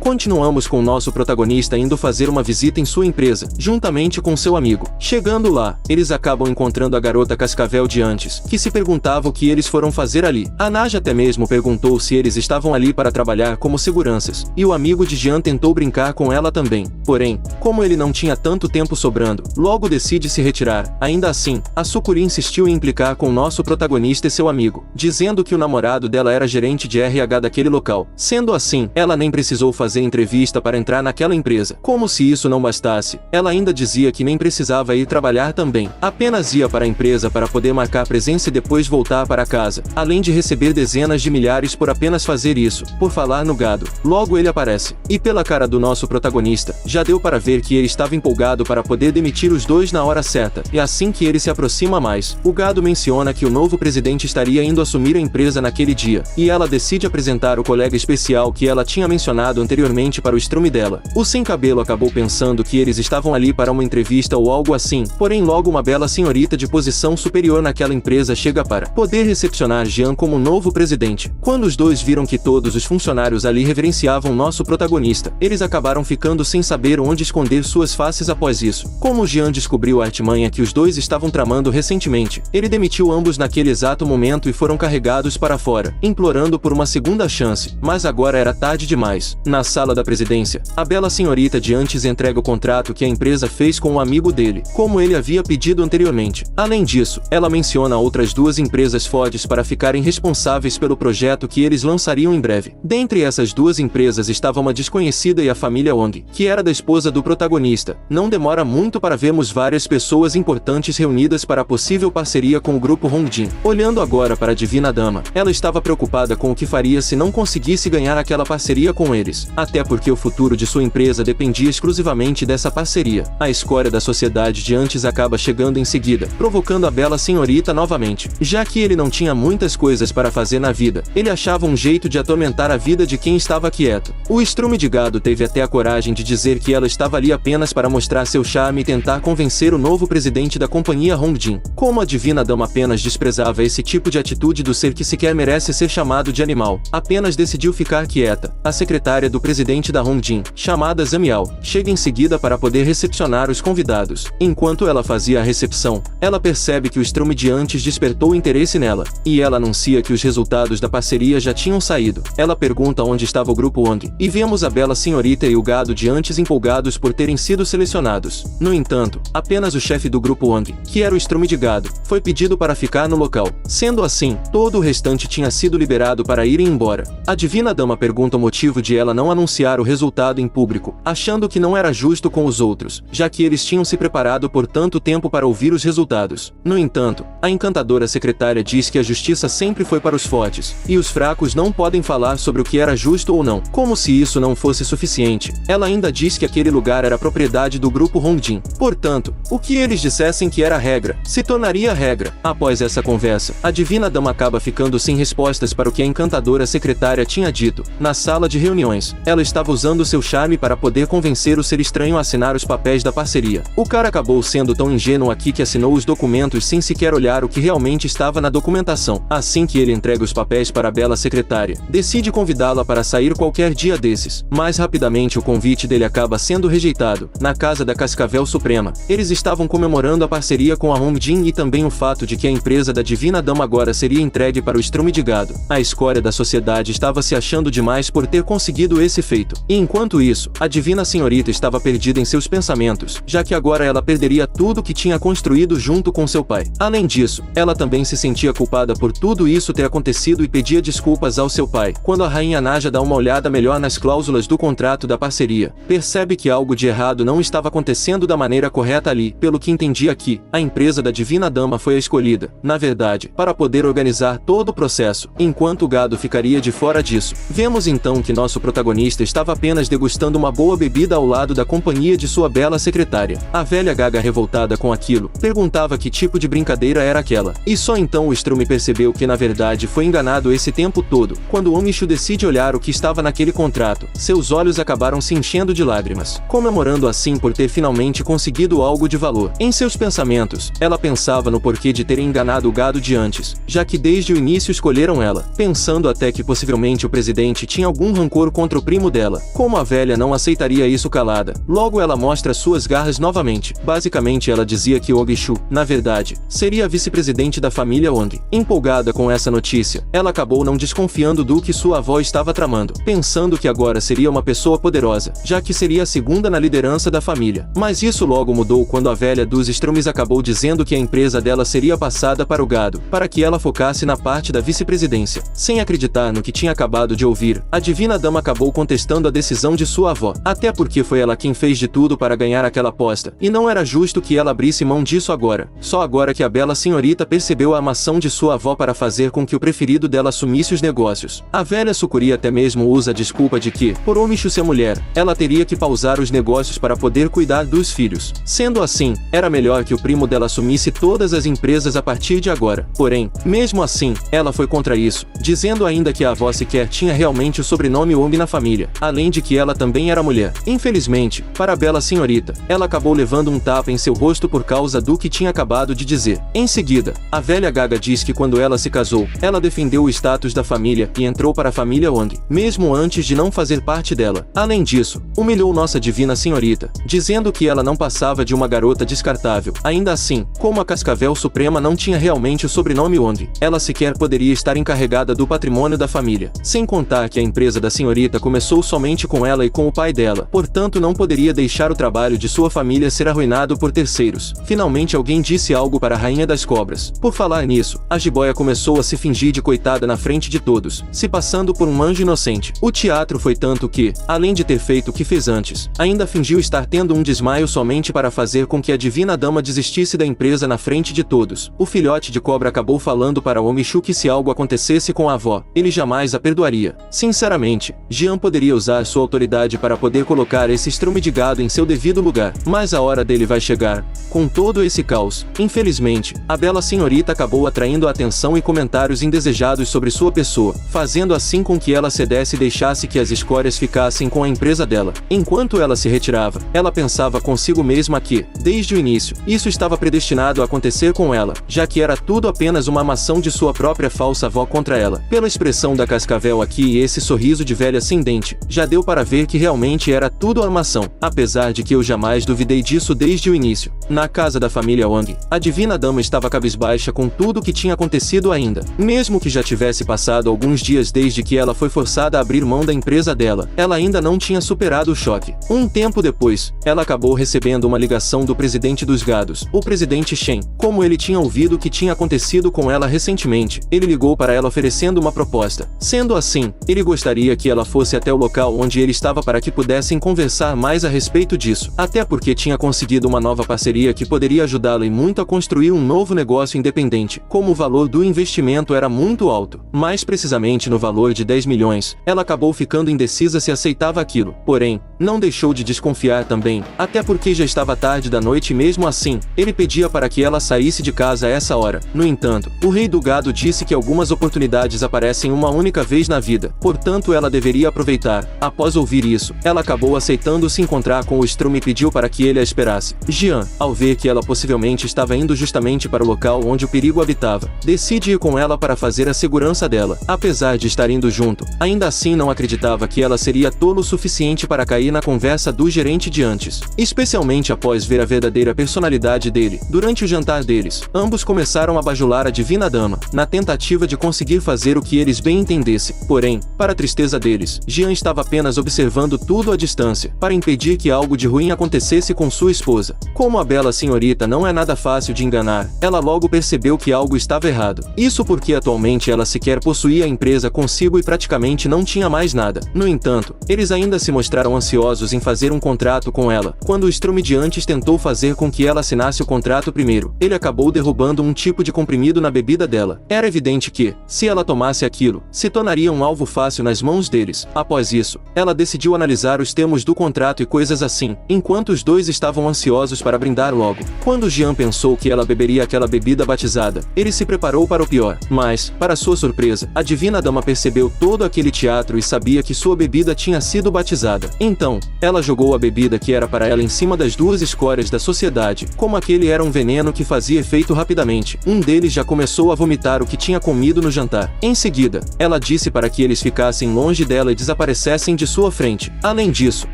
Continuamos com nosso protagonista indo fazer uma visita em sua empresa, juntamente com seu amigo. Chegando lá, eles acabam encontrando a garota Cascavel de antes, que se perguntava o que eles foram fazer ali. A Naja até mesmo perguntou se eles estavam ali para trabalhar como seguranças, e o amigo de Jian tentou brincar com ela também. Porém, como ele não tinha tanto tempo sobrando, logo decide se retirar. Ainda assim, a Sukuri insistiu em implicar com nosso protagonista e seu amigo, dizendo que o namorado dela era gerente de RH daquele local. Sendo assim, ela nem precisou fazer entrevista para entrar naquela empresa. Como se isso não bastasse, ela ainda dizia que nem precisava ir trabalhar também. Apenas ia para a empresa para poder marcar presença e depois voltar para casa, além de receber dezenas de milhares por apenas fazer isso. Por falar no gado, logo ele aparece, e pela cara do nosso protagonista, já deu para ver que ele estava empolgado para poder demitir os dois na hora certa, e assim que ele se aproxima mais, o gado menciona que o novo presidente estaria indo assumir a empresa naquele dia, e ela decide apresentar o colega especial que ela tinha mencionado anteriormente para o estrume dela. O sem cabelo acabou pensando que eles estavam ali para uma entrevista ou algo assim, porém logo uma bela senhorita de posição superior naquela empresa chega para poder recepcionar Jian como novo presidente. Quando os dois viram que todos os funcionários ali reverenciavam nosso protagonista, eles acabaram ficando sem saber onde esconder suas faces após isso. Como Jian descobriu a artimanha que os dois estavam tramando recentemente, ele demitiu ambos naquele exato momento e foram carregados para fora, implorando por uma segunda chance, mas agora era tarde demais. Na sala da presidência, a bela senhorita de antes entrega o contrato que a empresa fez com um amigo dele, como ele havia pedido anteriormente. Além disso, ela menciona outras duas empresas fortes para ficarem responsáveis pelo projeto que eles lançariam em breve. Dentre essas duas empresas estava uma desconhecida e a família Wong, que era da esposa do protagonista. Não demora muito para vermos várias pessoas importantes reunidas para a possível parceria com o grupo Hongjin. Olhando agora para a Divina Dama, ela estava preocupada com o que faria se não conseguisse ganhar aquela parceria com eles, até porque o futuro de sua empresa dependia exclusivamente dessa parceria. A escória da sociedade de antes acaba chegando em seguida, provocando a bela senhorita novamente. Já que ele não tinha muitas coisas para fazer na vida, ele achava um jeito de atormentar a vida de quem estava quieto. O estrume de gado teve até a coragem de dizer que ela estava ali apenas para mostrar seu charme e tentar convencer o novo presidente da companhia Hongjin. Como a Divina Dama apenas desprezava esse tipo de atitude do ser que sequer merece ser chamado de animal, apenas decidiu ficar quieta. A secretária do presidente da Hongjin, chamada Zamiao, chega em seguida para poder recepcionar os convidados. Enquanto ela fazia a recepção, ela percebe que o estrume de antes despertou interesse nela, e ela anuncia que os resultados da parceria já tinham saído. Ela pergunta onde estava o grupo Wong, e vemos a bela senhorita e o gado de antes empolgados por terem sido selecionados. No entanto, apenas o chefe do grupo Wong, que era o estrume de gado, foi pedido para ficar no local. Sendo assim, todo o restante tinha sido liberado para irem embora. A Divina Dama pergunta o motivo de ela não anunciar o resultado em público, achando que não era justo com os outros, já que eles tinham se preparado por tanto tempo para ouvir os resultados. No entanto, a encantadora secretária diz que a justiça sempre foi para os fortes, e os fracos não podem falar sobre o que era justo ou não. Como se isso não fosse suficiente, ela ainda diz que aquele lugar era propriedade do grupo Hongjin. Portanto, o que eles dissessem que era regra, se tornaria regra. Após essa conversa, a Divina Dama acaba ficando sem respostas para o que a encantadora secretária tinha dito. Na sala de reuniões, ela estava usando seu charme para poder convencer o ser estranho a assinar os papéis da parceria. O cara acabou sendo tão ingênuo aqui que assinou os documentos sem sequer olhar o que realmente estava na documentação. Assim que ele entrega os papéis para a bela secretária, decide convidá-la para sair qualquer dia desses. Mais rapidamente o convite dele acaba sendo rejeitado. Na casa da Cascavel Suprema, eles estavam comemorando a parceria com a Hongjin e também o fato de que a empresa da Divina Dama agora seria entregue para o estrume de gado. A escória da sociedade estava se achando demais por ter conseguido esse feito. E enquanto isso, a Divina Senhorita estava perdida em seus pensamentos, já que agora ela perderia tudo que tinha construído junto com seu pai. Além disso, ela também se sentia culpada por tudo isso ter acontecido e pedia desculpas ao seu pai. Quando a rainha Naja dá uma olhada melhor nas cláusulas do contrato da parceria, percebe que algo de errado não estava acontecendo da maneira correta ali. Pelo que entendi aqui, a empresa da Divina Dama foi a escolhida, na verdade, para poder organizar todo o processo, enquanto o gado ficaria de fora disso. Vemos então que nosso protagonista estava apenas degustando uma boa bebida ao lado da companhia de sua bela secretária. A velha gaga, revoltada com aquilo, perguntava que tipo de brincadeira era aquela. E só então o estrume percebeu que na verdade foi enganado esse tempo todo. Quando Omishu decide olhar o que estava naquele contrato, seus olhos acabaram se enchendo de lágrimas, comemorando assim por ter finalmente conseguido algo de valor. Em seus pensamentos, ela pensava no porquê de terem enganado o gado de antes, já que desde o início escolheram ela, pensando até que possivelmente o presidente tinha algum rancor contra o primo dela. Como a velha não aceitaria isso calada, logo ela mostra suas garras novamente. Basicamente ela dizia que Ogishu, na verdade, seria a vice-presidente da família Wong. Empolgada com essa notícia, ela acabou não desconfiando do que sua avó estava tramando, pensando que agora seria uma pessoa poderosa, já que seria a segunda na liderança da família. Mas isso logo mudou quando a velha dos estrumes acabou dizendo que a empresa dela seria passada para o gado, para que ela focasse na parte da vice-presidência. Sem acreditar no que tinha acabado de ouvir, a Divina Dama acabou contestando a decisão de sua avó, até porque foi ela quem fez de tudo para ganhar aquela aposta, e não era justo que ela abrisse mão disso agora. Só agora que a bela senhorita percebeu a amação de sua avó para fazer com que o preferido dela assumisse os negócios. A velha Sukuri até mesmo usa a desculpa de que, por Omishu ser mulher, ela teria que pausar os negócios para poder cuidar dos filhos. Sendo assim, era melhor que o primo dela assumisse todas as empresas a partir de agora. Porém, mesmo assim, ela foi contra isso, dizendo ainda que a avó sequer tinha realmente o sobrenome Wong na família, além de que ela também era mulher. Infelizmente, para a bela senhorita, ela acabou levando um tapa em seu rosto por causa do que tinha acabado de dizer. Em seguida, a velha gaga diz que quando ela se casou, ela defendeu o status da família e entrou para a família Wong, mesmo antes de não fazer parte dela. Além disso, humilhou nossa divina senhorita, dizendo que ela não passava de uma garota descartável. Ainda assim, como a Cascavel Suprema não tinha realmente o sobrenome Wong, ela sequer poderia estar encarregada do patrimônio da família família. Sem contar que a empresa da senhorita começou somente com ela e com o pai dela, portanto não poderia deixar o trabalho de sua família ser arruinado por terceiros. Finalmente alguém disse algo para a rainha das cobras. Por falar nisso, a jiboia começou a se fingir de coitada na frente de todos, se passando por um anjo inocente. O teatro foi tanto que, além de ter feito o que fez antes, ainda fingiu estar tendo um desmaio somente para fazer com que a divina dama desistisse da empresa na frente de todos. O filhote de cobra acabou falando para Omichu que se algo acontecesse com a avó, ele jamais a perdoaria. Sinceramente, Jian poderia usar sua autoridade para poder colocar esse estrume de gado em seu devido lugar, mas a hora dele vai chegar. Com todo esse caos, infelizmente, a bela senhorita acabou atraindo a atenção e comentários indesejados sobre sua pessoa, fazendo assim com que ela cedesse e deixasse que as escórias ficassem com a empresa dela. Enquanto ela se retirava, ela pensava consigo mesma que, desde o início, isso estava predestinado a acontecer com ela, já que era tudo apenas uma armação de sua própria falsa avó contra ela. Pela expressão da Cascavel aqui e esse sorriso de velha sem dente, já deu para ver que realmente era tudo armação, apesar de que eu jamais duvidei disso desde o início. Na casa da família Wang, a divina dama estava cabisbaixa com tudo o que tinha acontecido ainda. Mesmo que já tivesse passado alguns dias desde que ela foi forçada a abrir mão da empresa dela, ela ainda não tinha superado o choque. Um tempo depois, ela acabou recebendo uma ligação do presidente dos gados, o presidente Shen. Como ele tinha ouvido o que tinha acontecido com ela recentemente, ele ligou para ela oferecendo uma proposta. Sendo assim, ele gostaria que ela fosse até o local onde ele estava para que pudessem conversar mais a respeito disso, até porque tinha conseguido uma nova parceria que poderia ajudá-la e muito a construir um novo negócio independente. Como o valor do investimento era muito alto, mais precisamente no valor de 10 milhões, ela acabou ficando indecisa se aceitava aquilo. Porém, não deixou de desconfiar também, até porque já estava tarde da noite e mesmo assim, ele pedia para que ela saísse de casa a essa hora. No entanto, o rei do gado disse que algumas oportunidades aparecem uma única vez na vida, portanto ela deveria aproveitar. Após ouvir isso, ela acabou aceitando se encontrar com o Strum e pediu para que ele a esperasse. Jian, ao ver que ela possivelmente estava indo justamente para o local onde o perigo habitava, decide ir com ela para fazer a segurança dela. Apesar de estar indo junto, ainda assim não acreditava que ela seria tolo o suficiente para cair na conversa do gerente de antes, especialmente após ver a verdadeira personalidade dele. Durante o jantar deles, ambos começaram a bajular a divina dama, na tentativa de conseguir fazer o que eles bem entendessem. Porém, para a tristeza deles, Jian estava apenas observando tudo à distância, para impedir que algo de ruim acontecesse com sua esposa. Como a bela senhorita não é nada fácil de enganar, ela logo percebeu que algo estava errado. Isso porque atualmente ela sequer possuía a empresa consigo e praticamente não tinha mais nada. No entanto, eles ainda se mostraram ansiosos em fazer um contrato com ela. Quando o Strum de antes tentou fazer com que ela assinasse o contrato primeiro, ele acabou derrubando um tipo de comprimido na bebida dela. Era evidente que, se ela tomasse aquilo, se tornaria um alvo fácil nas mãos deles. Após isso, ela decidiu analisar os termos do contrato e coisas assim, enquanto os dois estavam ansiosos para brindar logo. Quando Jian pensou que ela beberia aquela bebida batizada, ele se preparou para o pior. Mas, para sua surpresa, a divina dama percebeu todo aquele teatro e sabia que sua bebida tinha sido batizada. Então, ela jogou a bebida que era para ela em cima das duas escórias da sociedade. Como aquele era um veneno que fazia efeito rapidamente, um deles já começou a vomitar o que tinha comido no jantar. Em seguida, ela disse para que eles ficassem longe dela e desaparecessem de sua frente. Além disso,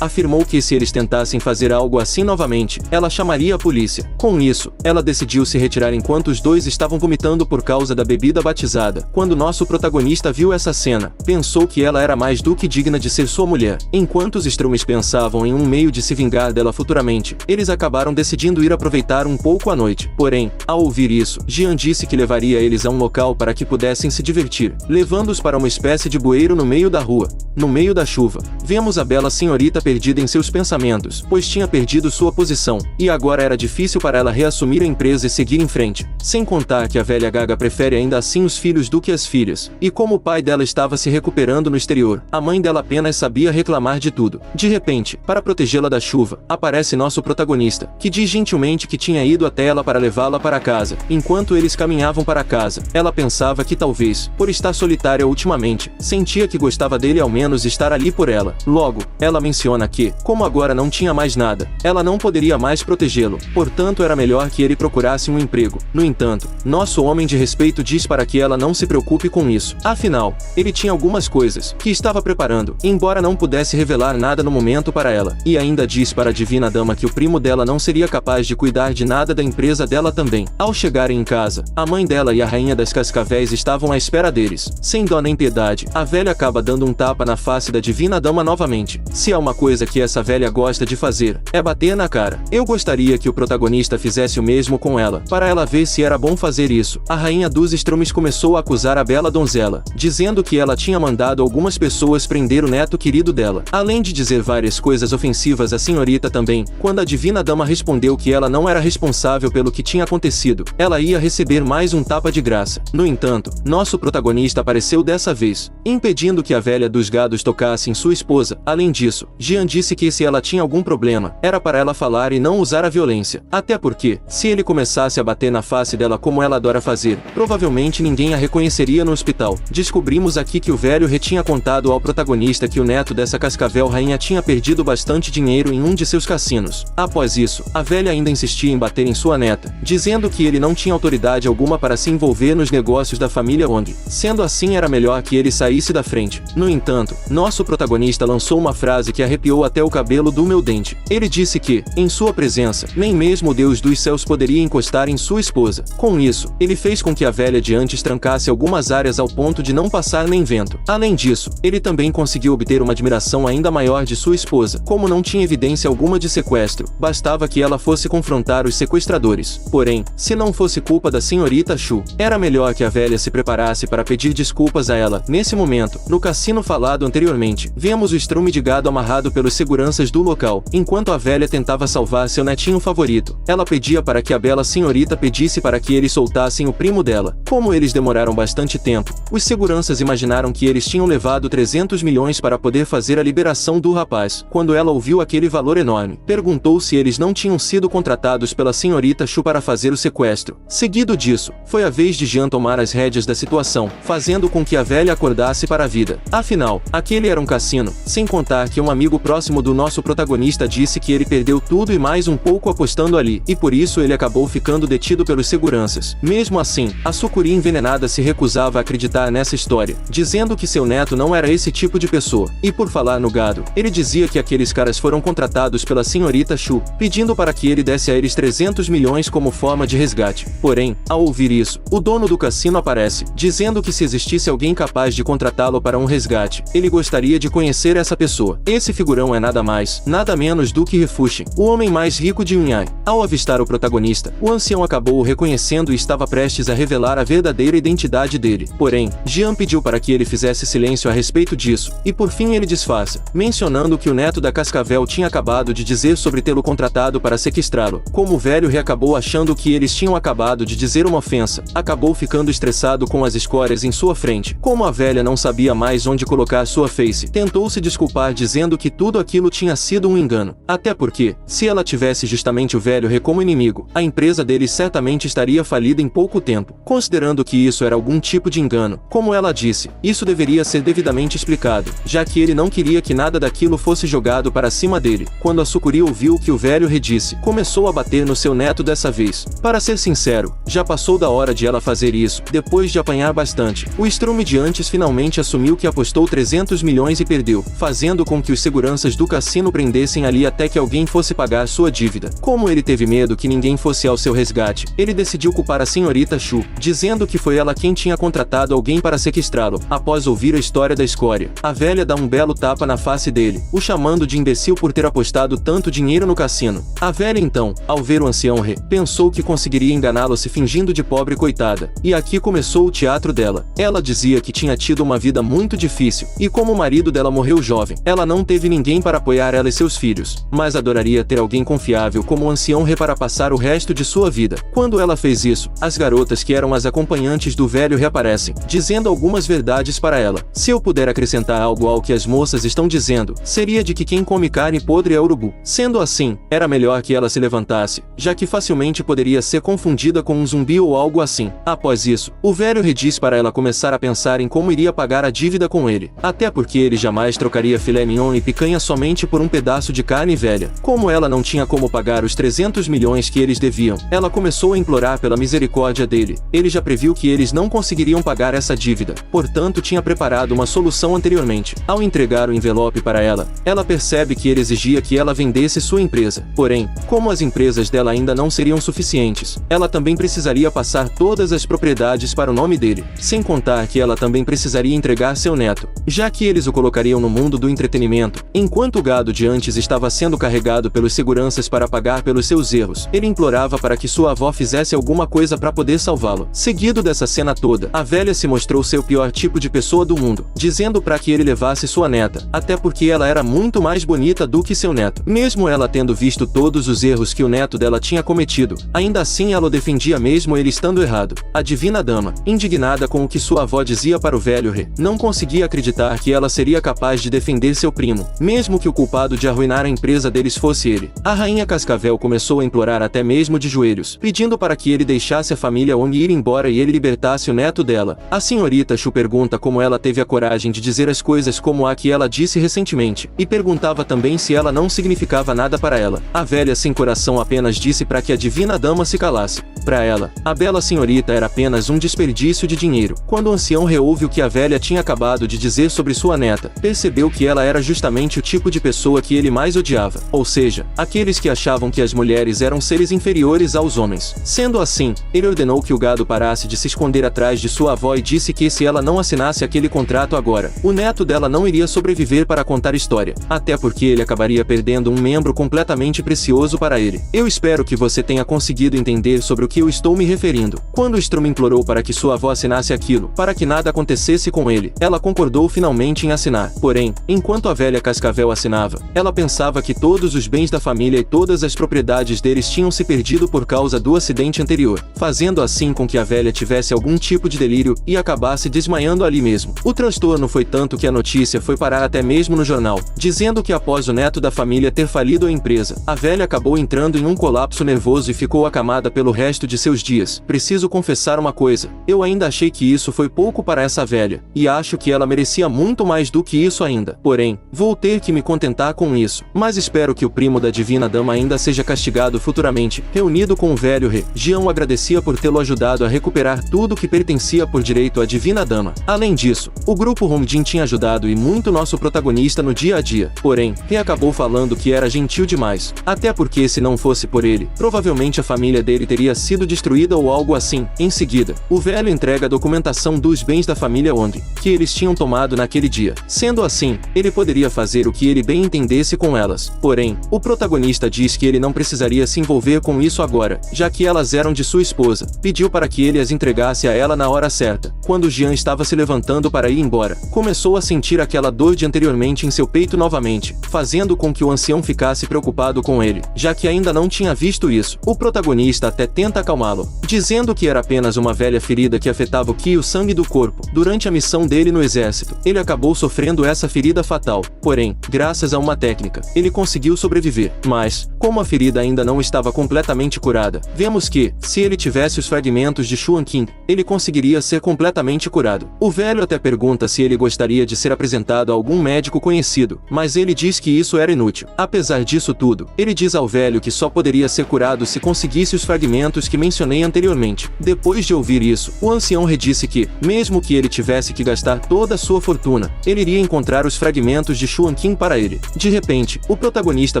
afirmou que se eles tentassem fazer algo assim novamente, ela chamaria a polícia. Com isso, ela decidiu se retirar enquanto os dois estavam vomitando por causa da bebida batizada. Quando nosso protagonista viu essa cena, pensou que ela era mais do que digna de ser sua mulher. Enquanto os Strums pensavam em um meio de se vingar dela futuramente, eles acabaram decidindo ir aproveitar um pouco a noite. Porém, ao ouvir isso, Jian disse que levaria eles a um local para que pudessem se divertir, levando-os para uma espécie de bueiro no meio da rua. No meio da chuva, vemos a bela senhorita perdida em seus pensamentos, pois tinha perdido sua posição, e agora era difícil para ela reassumir a empresa e seguir em frente. Sem contar que a velha gaga prefere ainda assim os filhos do que as filhas, e como o pai dela estava se recuperando no exterior, a mãe dela apenas sabia reclamar de tudo. De repente, para protegê-la da chuva, aparece nosso protagonista, que diz gentilmente que tinha ido até ela para levá-la para casa. Enquanto eles caminhavam para casa, ela pensava que talvez, por estar solitária ultimamente, sentia que gostava dele ao menos estar ali por ela. Logo, ela menciona Dona que, como agora não tinha mais nada, ela não poderia mais protegê-lo, portanto era melhor que ele procurasse um emprego. No entanto, nosso homem de respeito diz para que ela não se preocupe com isso. Afinal, ele tinha algumas coisas que estava preparando, embora não pudesse revelar nada no momento para ela, e ainda diz para a divina dama que o primo dela não seria capaz de cuidar de nada da empresa dela também. Ao chegarem em casa, a mãe dela e a rainha das cascavéis estavam à espera deles. Sem dó nem piedade, a velha acaba dando um tapa na face da divina dama novamente. Se há uma coisa que essa velha gosta de fazer, é bater na cara. Eu gostaria que o protagonista fizesse o mesmo com ela, para ela ver se era bom fazer isso. A rainha dos Estrumes começou a acusar a bela donzela, dizendo que ela tinha mandado algumas pessoas prender o neto querido dela, além de dizer várias coisas ofensivas à senhorita também. Quando a divina dama respondeu que ela não era responsável pelo que tinha acontecido, ela ia receber mais um tapa de graça. No entanto, nosso protagonista apareceu dessa vez, impedindo que a velha dos gados tocasse em sua esposa. Além disso, Jean disse que se ela tinha algum problema, era para ela falar e não usar a violência. Até porque, se ele começasse a bater na face dela como ela adora fazer, provavelmente ninguém a reconheceria no hospital. Descobrimos aqui que o velho tinha contado ao protagonista que o neto dessa cascavel rainha tinha perdido bastante dinheiro em um de seus cassinos. Após isso, a velha ainda insistia em bater em sua neta, dizendo que ele não tinha autoridade alguma para se envolver nos negócios da família Wong. Sendo assim, era melhor que ele saísse da frente. No entanto, nosso protagonista lançou uma frase que arrepiou até o cabelo do meu dente. Ele disse que, em sua presença, nem mesmo o Deus dos céus poderia encostar em sua esposa. Com isso, ele fez com que a velha de antes trancasse algumas áreas ao ponto de não passar nem vento. Além disso, ele também conseguiu obter uma admiração ainda maior de sua esposa. Como não tinha evidência alguma de sequestro, bastava que ela fosse confrontar os sequestradores. Porém, se não fosse culpa da senhorita Shu, era melhor que a velha se preparasse para pedir desculpas a ela. Nesse momento, no cassino falado anteriormente, vemos o estrume de gado amarrado pelos seguranças do local, enquanto a velha tentava salvar seu netinho favorito. Ela pedia para que a bela senhorita pedisse para que eles soltassem o primo dela. Como eles demoraram bastante tempo, os seguranças imaginaram que eles tinham levado 300 milhões para poder fazer a liberação do rapaz. Quando ela ouviu aquele valor enorme, perguntou se eles não tinham sido contratados pela senhorita Shu para fazer o sequestro. Seguido disso, foi a vez de Jean tomar as rédeas da situação, fazendo com que a velha acordasse para a vida. Afinal, aquele era um cassino, sem contar que um amigo próximo do nosso protagonista disse que ele perdeu tudo e mais um pouco apostando ali, e por isso ele acabou ficando detido pelos seguranças. Mesmo assim, a sucuri envenenada se recusava a acreditar nessa história, dizendo que seu neto não era esse tipo de pessoa. E por falar no gado, ele dizia que aqueles caras foram contratados pela senhorita Shu, pedindo para que ele desse a eles 300 milhões como forma de resgate. Porém, ao ouvir isso, o dono do cassino aparece, dizendo que se existisse alguém capaz de contratá-lo para um resgate, ele gostaria de conhecer essa pessoa. Esse figurão é nada mais, nada menos do que Refuxin, o homem mais rico de Yunhai. Ao avistar o protagonista, o ancião acabou o reconhecendo e estava prestes a revelar a verdadeira identidade dele. Porém, Jean pediu para que ele fizesse silêncio a respeito disso, e por fim ele disfarça, mencionando que o neto da cascavel tinha acabado de dizer sobre tê-lo contratado para sequestrá-lo. Como o velho acabou achando que eles tinham acabado de dizer uma ofensa, acabou ficando estressado com as escórias em sua frente. Como a velha não sabia mais onde colocar sua face, tentou se desculpar dizendo que tudo aquilo tinha sido um engano. Até porque, se ela tivesse justamente o velho como inimigo, a empresa deles certamente estaria falida em pouco tempo. Considerando que isso era algum tipo de engano, como ela disse, isso deveria ser devidamente explicado, já que ele não queria que nada daquilo fosse jogado para cima dele. Quando a sucuri ouviu o que o velho redisse, começou a bater no seu neto dessa vez. Para ser sincero, já passou da hora de ela fazer isso, depois de apanhar bastante. O estrume de antes finalmente assumiu que apostou 300 milhões e perdeu, fazendo com que os seguranças do cassino prendessem ali até que alguém fosse pagar sua dívida. Como ele teve medo que ninguém fosse ao seu resgate, ele decidiu culpar a senhorita Shu, dizendo que foi ela quem tinha contratado alguém para sequestrá-lo. Após ouvir a história da escória, a velha dá um belo tapa na face dele, o chamando de imbecil por ter apostado tanto dinheiro no cassino. A velha então, ao ver o ancião pensou que conseguiria enganá-lo se fingindo de pobre coitada. E aqui começou o teatro dela. Ela dizia que tinha tido uma vida muito difícil, e como o marido dela morreu jovem, ela não teve ninguém para apoiar ela e seus filhos, mas adoraria ter alguém confiável como o ancião para passar o resto de sua vida. Quando ela fez isso, as garotas que eram as acompanhantes do velho reaparecem, dizendo algumas verdades para ela. Se eu puder acrescentar algo ao que as moças estão dizendo, seria de que quem come carne podre é urubu. Sendo assim, era melhor que ela se levantasse, já que facilmente poderia ser confundida com um zumbi ou algo assim. Após isso, o velho diz para ela começar a pensar em como iria pagar a dívida com ele, até porque ele jamais trocaria filé mignon e picanha barganha somente por um pedaço de carne velha. Como ela não tinha como pagar os 300 milhões que eles deviam, ela começou a implorar pela misericórdia dele. Ele já previu que eles não conseguiriam pagar essa dívida, portanto tinha preparado uma solução anteriormente. Ao entregar o envelope para ela, ela percebe que ele exigia que ela vendesse sua empresa. Porém, como as empresas dela ainda não seriam suficientes, ela também precisaria passar todas as propriedades para o nome dele, sem contar que ela também precisaria entregar seu neto, já que eles o colocariam no mundo do entretenimento. Enquanto o gado de antes estava sendo carregado pelos seguranças para pagar pelos seus erros, ele implorava para que sua avó fizesse alguma coisa para poder salvá-lo. Seguido dessa cena toda, a velha se mostrou ser o pior tipo de pessoa do mundo, dizendo para que ele levasse sua neta, até porque ela era muito mais bonita do que seu neto. Mesmo ela tendo visto todos os erros que o neto dela tinha cometido, ainda assim ela o defendia mesmo ele estando errado. A divina dama, indignada com o que sua avó dizia para o velho rei, não conseguia acreditar que ela seria capaz de defender seu primo, mesmo que o culpado de arruinar a empresa deles fosse ele. A rainha Cascavel começou a implorar até mesmo de joelhos, pedindo para que ele deixasse a família Wong ir embora e ele libertasse o neto dela. A senhorita Chu pergunta como ela teve a coragem de dizer as coisas como a que ela disse recentemente, e perguntava também se ela não significava nada para ela. A velha sem coração apenas disse para que a divina dama se calasse. Para ela, a bela senhorita era apenas um desperdício de dinheiro. Quando o ancião reouve o que a velha tinha acabado de dizer sobre sua neta, percebeu que ela era justamente o tipo de pessoa que ele mais odiava, ou seja, aqueles que achavam que as mulheres eram seres inferiores aos homens. Sendo assim, ele ordenou que o gado parasse de se esconder atrás de sua avó e disse que se ela não assinasse aquele contrato agora, o neto dela não iria sobreviver para contar história, até porque ele acabaria perdendo um membro completamente precioso para ele. Eu espero que você tenha conseguido entender sobre o que eu estou me referindo. Quando Strum implorou para que sua avó assinasse aquilo, para que nada acontecesse com ele, ela concordou finalmente em assinar. Porém, enquanto a velha Cascavel assinava, ela pensava que todos os bens da família e todas as propriedades deles tinham se perdido por causa do acidente anterior, fazendo assim com que a velha tivesse algum tipo de delírio e acabasse desmaiando ali mesmo. O transtorno foi tanto que a notícia foi parar até mesmo no jornal, dizendo que após o neto da família ter falido a empresa, a velha acabou entrando em um colapso nervoso e ficou acamada pelo resto de seus dias. Preciso confessar uma coisa, eu ainda achei que isso foi pouco para essa velha, e acho que ela merecia muito mais do que isso ainda. Porém, vou ter que me contentar com isso, mas espero que o primo da divina dama ainda seja castigado futuramente. Reunido com o velho rei, Jian o agradecia por tê-lo ajudado a recuperar tudo que pertencia por direito à divina dama. Além disso, o grupo Hongjin tinha ajudado e muito nosso protagonista no dia a dia. Porém, Rei acabou falando que era gentil demais, até porque se não fosse por ele, provavelmente a família dele teria sido destruída ou algo assim. Em seguida, o velho entrega a documentação dos bens da família Wong, que eles tinham tomado naquele dia. Sendo assim, ele poderia fazer o que ele bem entendesse com elas. Porém, o protagonista diz que ele não precisaria se envolver com isso agora, já que elas eram de sua esposa. Pediu para que ele as entregasse a ela na hora certa. Quando Jian estava se levantando para ir embora, começou a sentir aquela dor de anteriormente em seu peito novamente, fazendo com que o ancião ficasse preocupado com ele, já que ainda não tinha visto isso. O protagonista até tenta acalmá-lo, dizendo que era apenas uma velha ferida que afetava o qi e o sangue do corpo. Durante a missão dele no exército, ele acabou sofrendo essa ferida fatal. Porém, graças a uma técnica, ele conseguiu sobreviver. Mas, como a ferida ainda não estava completamente curada, vemos que, se ele tivesse os fragmentos de Xuan Qing, ele conseguiria ser completamente curado. O velho até pergunta se ele gostaria de ser apresentado a algum médico conhecido, mas ele diz que isso era inútil. Apesar disso tudo, ele diz ao velho que só poderia ser curado se conseguisse os fragmentos que mencionei anteriormente. Depois de ouvir isso, o ancião redisse que, mesmo que ele tivesse que gastar toda a sua fortuna, ele iria encontrar os fragmentos de Xuan Qing para ele. De repente, o protagonista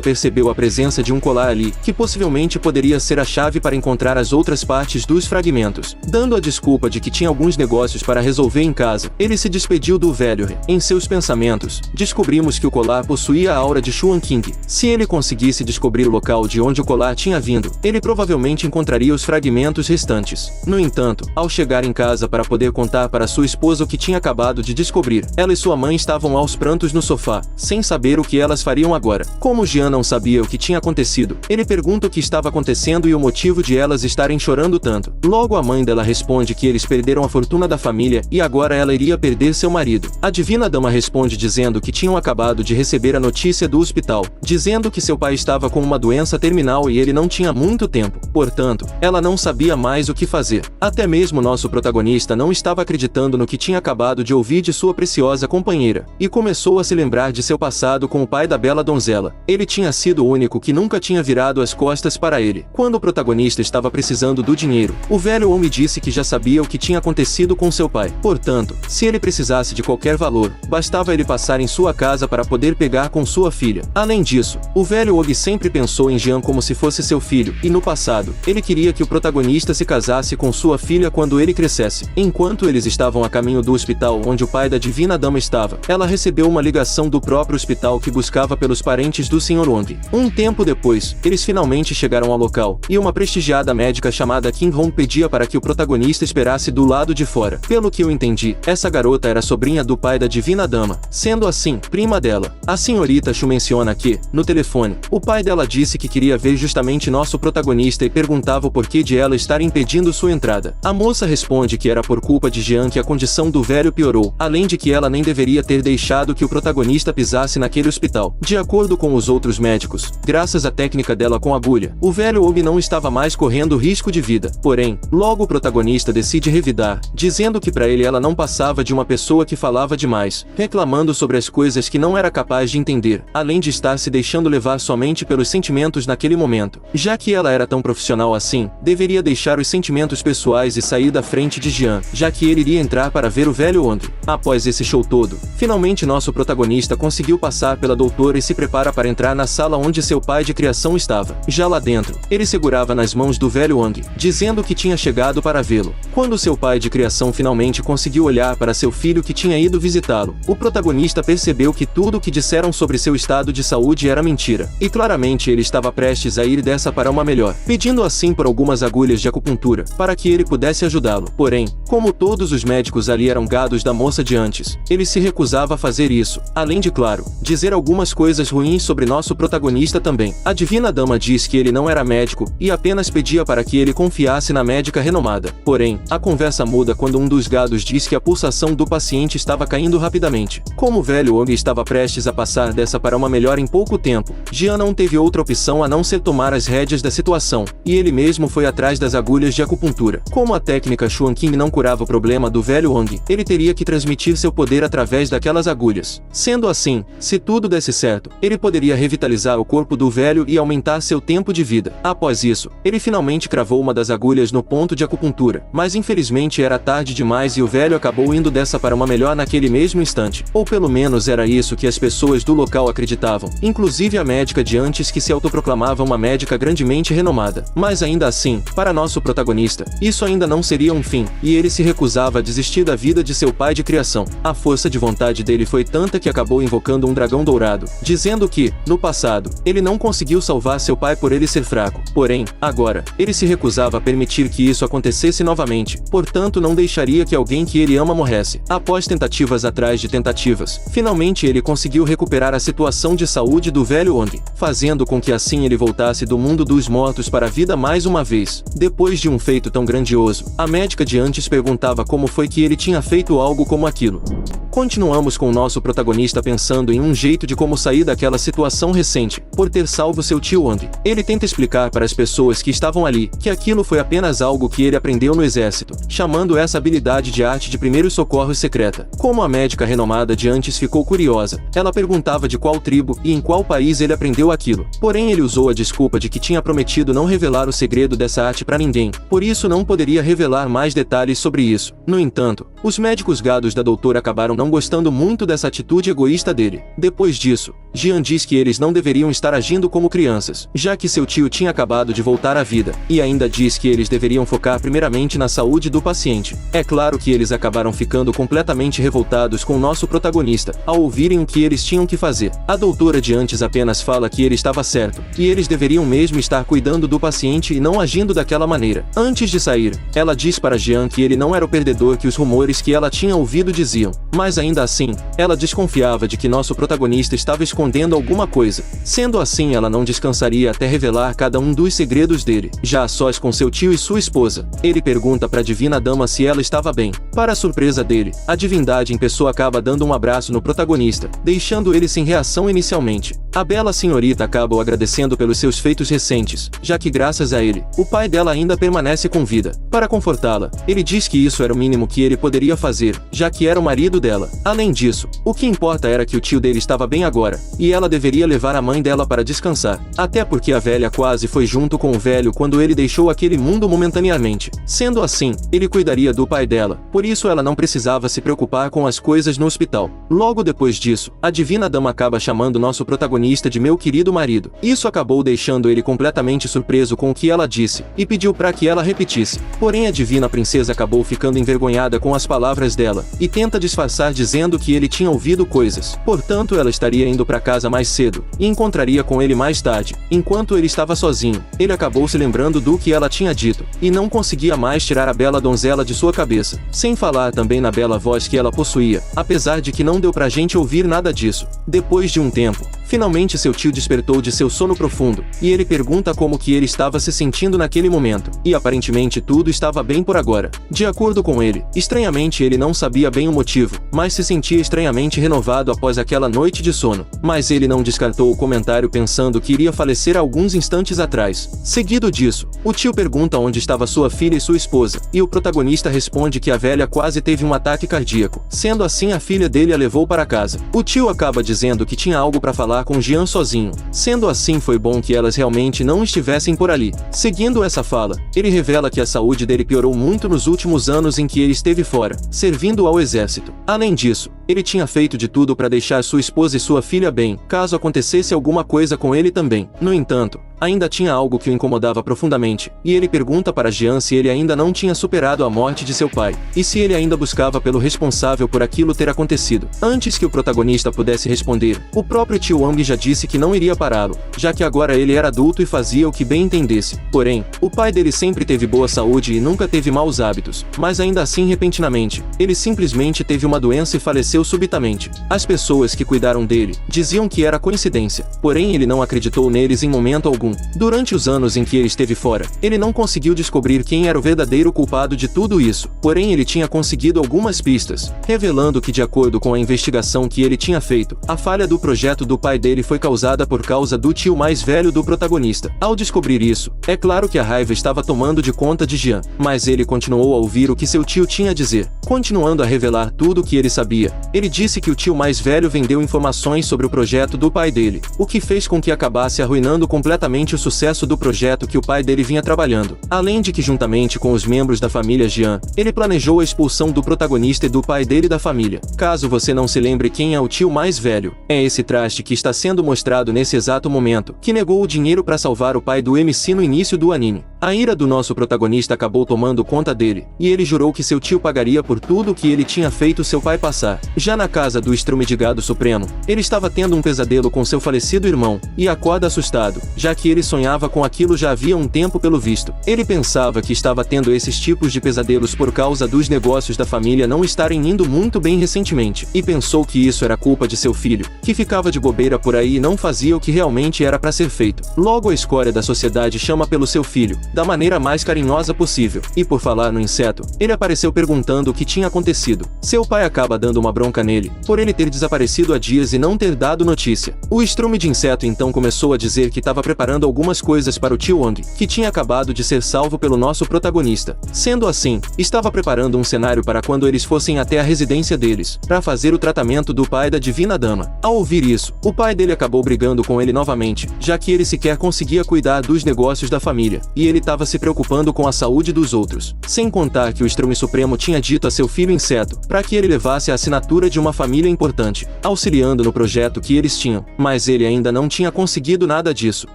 percebeu a presença de um colar ali, que possivelmente poderia ser a chave para encontrar as outras partes dos fragmentos. Dando a desculpa de que tinha alguns negócios para resolver em casa, ele se despediu do velho rei. Em seus pensamentos, descobrimos que o colar possuía a aura de Xuan Qing. Se ele conseguisse descobrir o local de onde o colar tinha vindo, ele provavelmente encontraria os fragmentos restantes. No entanto, ao chegar em casa para poder contar para sua esposa o que tinha acabado de descobrir, ela e sua mãe estavam aos prantos no sofá, sem saber o que elas fariam agora. Como Jian não sabia o que tinha acontecido, ele pergunta o que estava acontecendo e o motivo de elas estarem chorando tanto. Logo a mãe dela responde que eles perderam a fortuna da família e agora ela iria perder seu marido. A divina dama responde dizendo que tinham acabado de receber a notícia do hospital, dizendo que seu pai estava com uma doença terminal e ele não tinha muito tempo. Portanto, ela ela não sabia mais o que fazer. Até mesmo nosso protagonista não estava acreditando no que tinha acabado de ouvir de sua preciosa companheira, e começou a se lembrar de seu passado com o pai da bela donzela. Ele tinha sido o único que nunca tinha virado as costas para ele. Quando o protagonista estava precisando do dinheiro, o velho homem disse que já sabia o que tinha acontecido com seu pai. Portanto, se ele precisasse de qualquer valor, bastava ele passar em sua casa para poder pegar com sua filha. Além disso, o velho Og sempre pensou em Jean como se fosse seu filho, e no passado, ele queria que o protagonista se casasse com sua filha quando ele crescesse. Enquanto eles estavam a caminho do hospital onde o pai da divina dama estava, ela recebeu uma ligação do próprio hospital que buscava pelos parentes do Sr. Wong. Um tempo depois, eles finalmente chegaram ao local, e uma prestigiada médica chamada Kim Hong pedia para que o protagonista esperasse do lado de fora. Pelo que eu entendi, essa garota era sobrinha do pai da divina dama, sendo assim, prima dela. A senhorita Shu menciona que, no telefone, o pai dela disse que queria ver justamente nosso protagonista e perguntava o porquê de ela estar impedindo sua entrada. A moça responde que era por culpa de Jean que a condição do velho piorou, além de que ela nem deveria ter deixado que o protagonista pisasse naquele hospital. De acordo com os outros médicos, graças à técnica dela com agulha, o velho Og não estava mais correndo risco de vida. Porém, logo o protagonista decide revidar, dizendo que para ele ela não passava de uma pessoa que falava demais, reclamando sobre as coisas que não era capaz de entender, além de estar se deixando levar somente pelos sentimentos naquele momento. Já que ela era tão profissional assim, deveria deixar os sentimentos pessoais e sair da frente de Jean, já que ele iria entrar para ver o velho Og. Após esse show todo, finalmente nosso protagonista conseguiu passar pela doutora e se prepara para entrar na sala onde seu pai de criação estava. Já lá dentro, ele segurava nas mãos do velho Og, dizendo que tinha chegado para vê-lo. Quando seu pai de criação finalmente conseguiu olhar para seu filho que tinha ido visitá-lo, o protagonista percebeu que tudo o que disseram sobre seu estado de saúde era mentira, e claramente ele estava prestes a ir dessa para uma melhor, pedindo assim por algumas agulhas de acupuntura, para que ele pudesse ajudá-lo. Porém, como todos os médicos ali eram gados da moça de antes, ele se recusava a fazer isso, além de, claro, dizer algumas coisas ruins sobre nosso protagonista também. A divina dama diz que ele não era médico, e apenas pedia para que ele confiasse na médica renomada. Porém, a conversa muda quando um dos gados diz que a pulsação do paciente estava caindo rapidamente. Como o velho Og estava prestes a passar dessa para uma melhor em pouco tempo, Jean não teve outra opção a não ser tomar as rédeas da situação, e ele mesmo foi atrás das agulhas de acupuntura. Como a técnica Xuan Qing não curava o problema do velho Og, ele teria que transmitir seu poder através daquelas agulhas. Sendo assim, se tudo desse certo, ele poderia revitalizar o corpo do velho e aumentar seu tempo de vida. Após isso, ele finalmente cravou uma das agulhas no ponto de acupuntura, mas infelizmente era tarde demais e o velho acabou indo dessa para uma melhor naquele mesmo instante. Ou pelo menos era isso que as pessoas do local acreditavam, inclusive a médica de antes que se autoproclamava uma médica grandemente renomada. Mas ainda assim, para nosso protagonista, isso ainda não seria um fim, e ele se recusava a desistir da vida de seu pai de criação. A força de vontade dele foi tanta que acabou invocando um dragão dourado, dizendo que, no passado, ele não conseguiu salvar seu pai por ele ser fraco. Porém, agora, ele se recusava a permitir que isso acontecesse novamente, portanto não deixaria que alguém que ele ama morresse. Após tentativas atrás de tentativas, finalmente ele conseguiu recuperar a situação de saúde do velho Og, fazendo com que assim ele voltasse do mundo dos mortos para a vida mais uma vez. Depois de um feito tão grandioso, a médica de antes perguntava como foi que ele tinha feito algo como aquilo. Continuamos com o nosso protagonista pensando em um jeito de como sair daquela situação recente, por ter salvo seu tio Og. Ele tenta explicar para as pessoas que estavam ali, que aquilo foi apenas algo que ele aprendeu no exército, chamando essa habilidade de arte de primeiros socorros secreta. Como a médica renomada de antes ficou curiosa, ela perguntava de qual tribo e em qual país ele aprendeu aquilo. Porém ele usou a desculpa de que tinha prometido não revelar o segredo dessa arte para ninguém, por isso não poderia revelar mais detalhes sobre isso. No entanto, os médicos gados da doutora acabaram não gostando muito dessa atitude egoísta dele. Depois disso, Jean diz que eles não deveriam estar agindo como crianças, já que seu tio tinha acabado de voltar à vida, e ainda diz que eles deveriam focar primeiramente na saúde do paciente. É claro que eles acabaram ficando completamente revoltados com o nosso protagonista, ao ouvirem o que eles tinham que fazer. A doutora de antes apenas fala que ele estava certo, e eles deveriam mesmo estar cuidando do paciente e não agindo daquela maneira. Antes de sair, ela diz para Jean que ele não era o perdedor que os rumores que ela tinha ouvido diziam, mas mas ainda assim, ela desconfiava de que nosso protagonista estava escondendo alguma coisa. Sendo assim, ela não descansaria até revelar cada um dos segredos dele. Já a sós com seu tio e sua esposa, ele pergunta para a divina dama se ela estava bem. Para a surpresa dele, a divindade em pessoa acaba dando um abraço no protagonista, deixando ele sem reação inicialmente. A bela senhorita acaba o agradecendo pelos seus feitos recentes, já que graças a ele, o pai dela ainda permanece com vida. Para confortá-la, ele diz que isso era o mínimo que ele poderia fazer, já que era o marido dela. Além disso, o que importa era que o tio dele estava bem agora, e ela deveria levar a mãe dela para descansar, até porque a velha quase foi junto com o velho quando ele deixou aquele mundo momentaneamente. Sendo assim, ele cuidaria do pai dela, por isso ela não precisava se preocupar com as coisas no hospital. Logo depois disso, a divina dama acaba chamando nosso protagonista de meu querido marido. Isso acabou deixando ele completamente surpreso com o que ela disse, e pediu para que ela repetisse. Porém a divina princesa acabou ficando envergonhada com as palavras dela, e tenta disfarçar dizendo que ele tinha ouvido coisas. Portanto ela estaria indo para casa mais cedo, e encontraria com ele mais tarde. Enquanto ele estava sozinho, ele acabou se lembrando do que ela tinha dito, e não conseguia mais tirar a bela donzela de sua cabeça. Sem falar também na bela voz que ela possuía, apesar de que não deu pra gente ouvir nada disso. Depois de um tempo, finalmente seu tio despertou de seu sono profundo, e ele pergunta como que ele estava se sentindo naquele momento, e aparentemente tudo estava bem por agora. De acordo com ele, estranhamente ele não sabia bem o motivo, mas se sentia estranhamente renovado após aquela noite de sono. Mas ele não descartou o comentário pensando que iria falecer alguns instantes atrás. Seguido disso, o tio pergunta onde estava sua filha e sua esposa, e o protagonista responde que a velha quase teve um ataque cardíaco. Sendo assim, a filha dele a levou para casa. O tio acaba dizendo que tinha algo para falar com Jean sozinho. Sendo assim, foi bom que elas realmente não estivessem por ali. Seguindo essa fala, ele revela que a saúde dele piorou muito nos últimos anos em que ele esteve fora, servindo ao exército. Além disso, ele tinha feito de tudo para deixar sua esposa e sua filha bem, caso acontecesse alguma coisa com ele também. No entanto, ainda tinha algo que o incomodava profundamente, e ele pergunta para Jean se ele ainda não tinha superado a morte de seu pai, e se ele ainda buscava pelo responsável por aquilo ter acontecido. Antes que o protagonista pudesse responder, o próprio tio Wang já disse que não iria pará-lo, já que agora ele era adulto e fazia o que bem entendesse. Porém, o pai dele sempre teve boa saúde e nunca teve maus hábitos, mas ainda assim repentinamente, ele simplesmente teve uma doença e faleceu subitamente. As pessoas que cuidaram dele diziam que era coincidência, porém ele não acreditou neles em momento algum. Durante os anos em que ele esteve fora, ele não conseguiu descobrir quem era o verdadeiro culpado de tudo isso, porém ele tinha conseguido algumas pistas, revelando que de acordo com a investigação que ele tinha feito, a falha do projeto do pai dele foi causada por causa do tio mais velho do protagonista. Ao descobrir isso, é claro que a raiva estava tomando de conta de Jean, mas ele continuou a ouvir o que seu tio tinha a dizer. Continuando a revelar tudo o que ele sabia, ele disse que o tio mais velho vendeu informações sobre o projeto do pai dele, o que fez com que acabasse arruinando completamente o sucesso do projeto que o pai dele vinha trabalhando. Além de que, juntamente com os membros da família Jean, ele planejou a expulsão do protagonista e do pai dele da família. Caso você não se lembre quem é o tio mais velho, é esse traste que está sendo mostrado nesse exato momento, que negou o dinheiro para salvar o pai do MC no início do anime. A ira do nosso protagonista acabou tomando conta dele, e ele jurou que seu tio pagaria por tudo o que ele tinha feito seu pai passar. Já na casa do Estrumedigado Supremo, ele estava tendo um pesadelo com seu falecido irmão, e acorda assustado, já que ele sonhava com aquilo já havia um tempo pelo visto. Ele pensava que estava tendo esses tipos de pesadelos por causa dos negócios da família não estarem indo muito bem recentemente, e pensou que isso era culpa de seu filho, que ficava de bobeira por aí e não fazia o que realmente era para ser feito. Logo a escória da sociedade chama pelo seu filho, da maneira mais carinhosa possível, e por falar no inseto, ele apareceu perguntando o que tinha acontecido. Seu pai acaba dando uma bronca nele, por ele ter desaparecido há dias e não ter dado notícia. O estrume de inseto então começou a dizer que estava preparando algumas coisas para o tio Wang, que tinha acabado de ser salvo pelo nosso protagonista. Sendo assim, estava preparando um cenário para quando eles fossem até a residência deles, para fazer o tratamento do pai da divina dama. Ao ouvir isso, o pai dele acabou brigando com ele novamente, já que ele sequer conseguia cuidar dos negócios da família, e ele estava se preocupando com a saúde dos outros. Sem contar que o Estrume Supremo tinha dito a seu filho inseto, para que ele levasse a assinatura de uma família importante, auxiliando no projeto que eles tinham, mas ele ainda não tinha conseguido nada disso.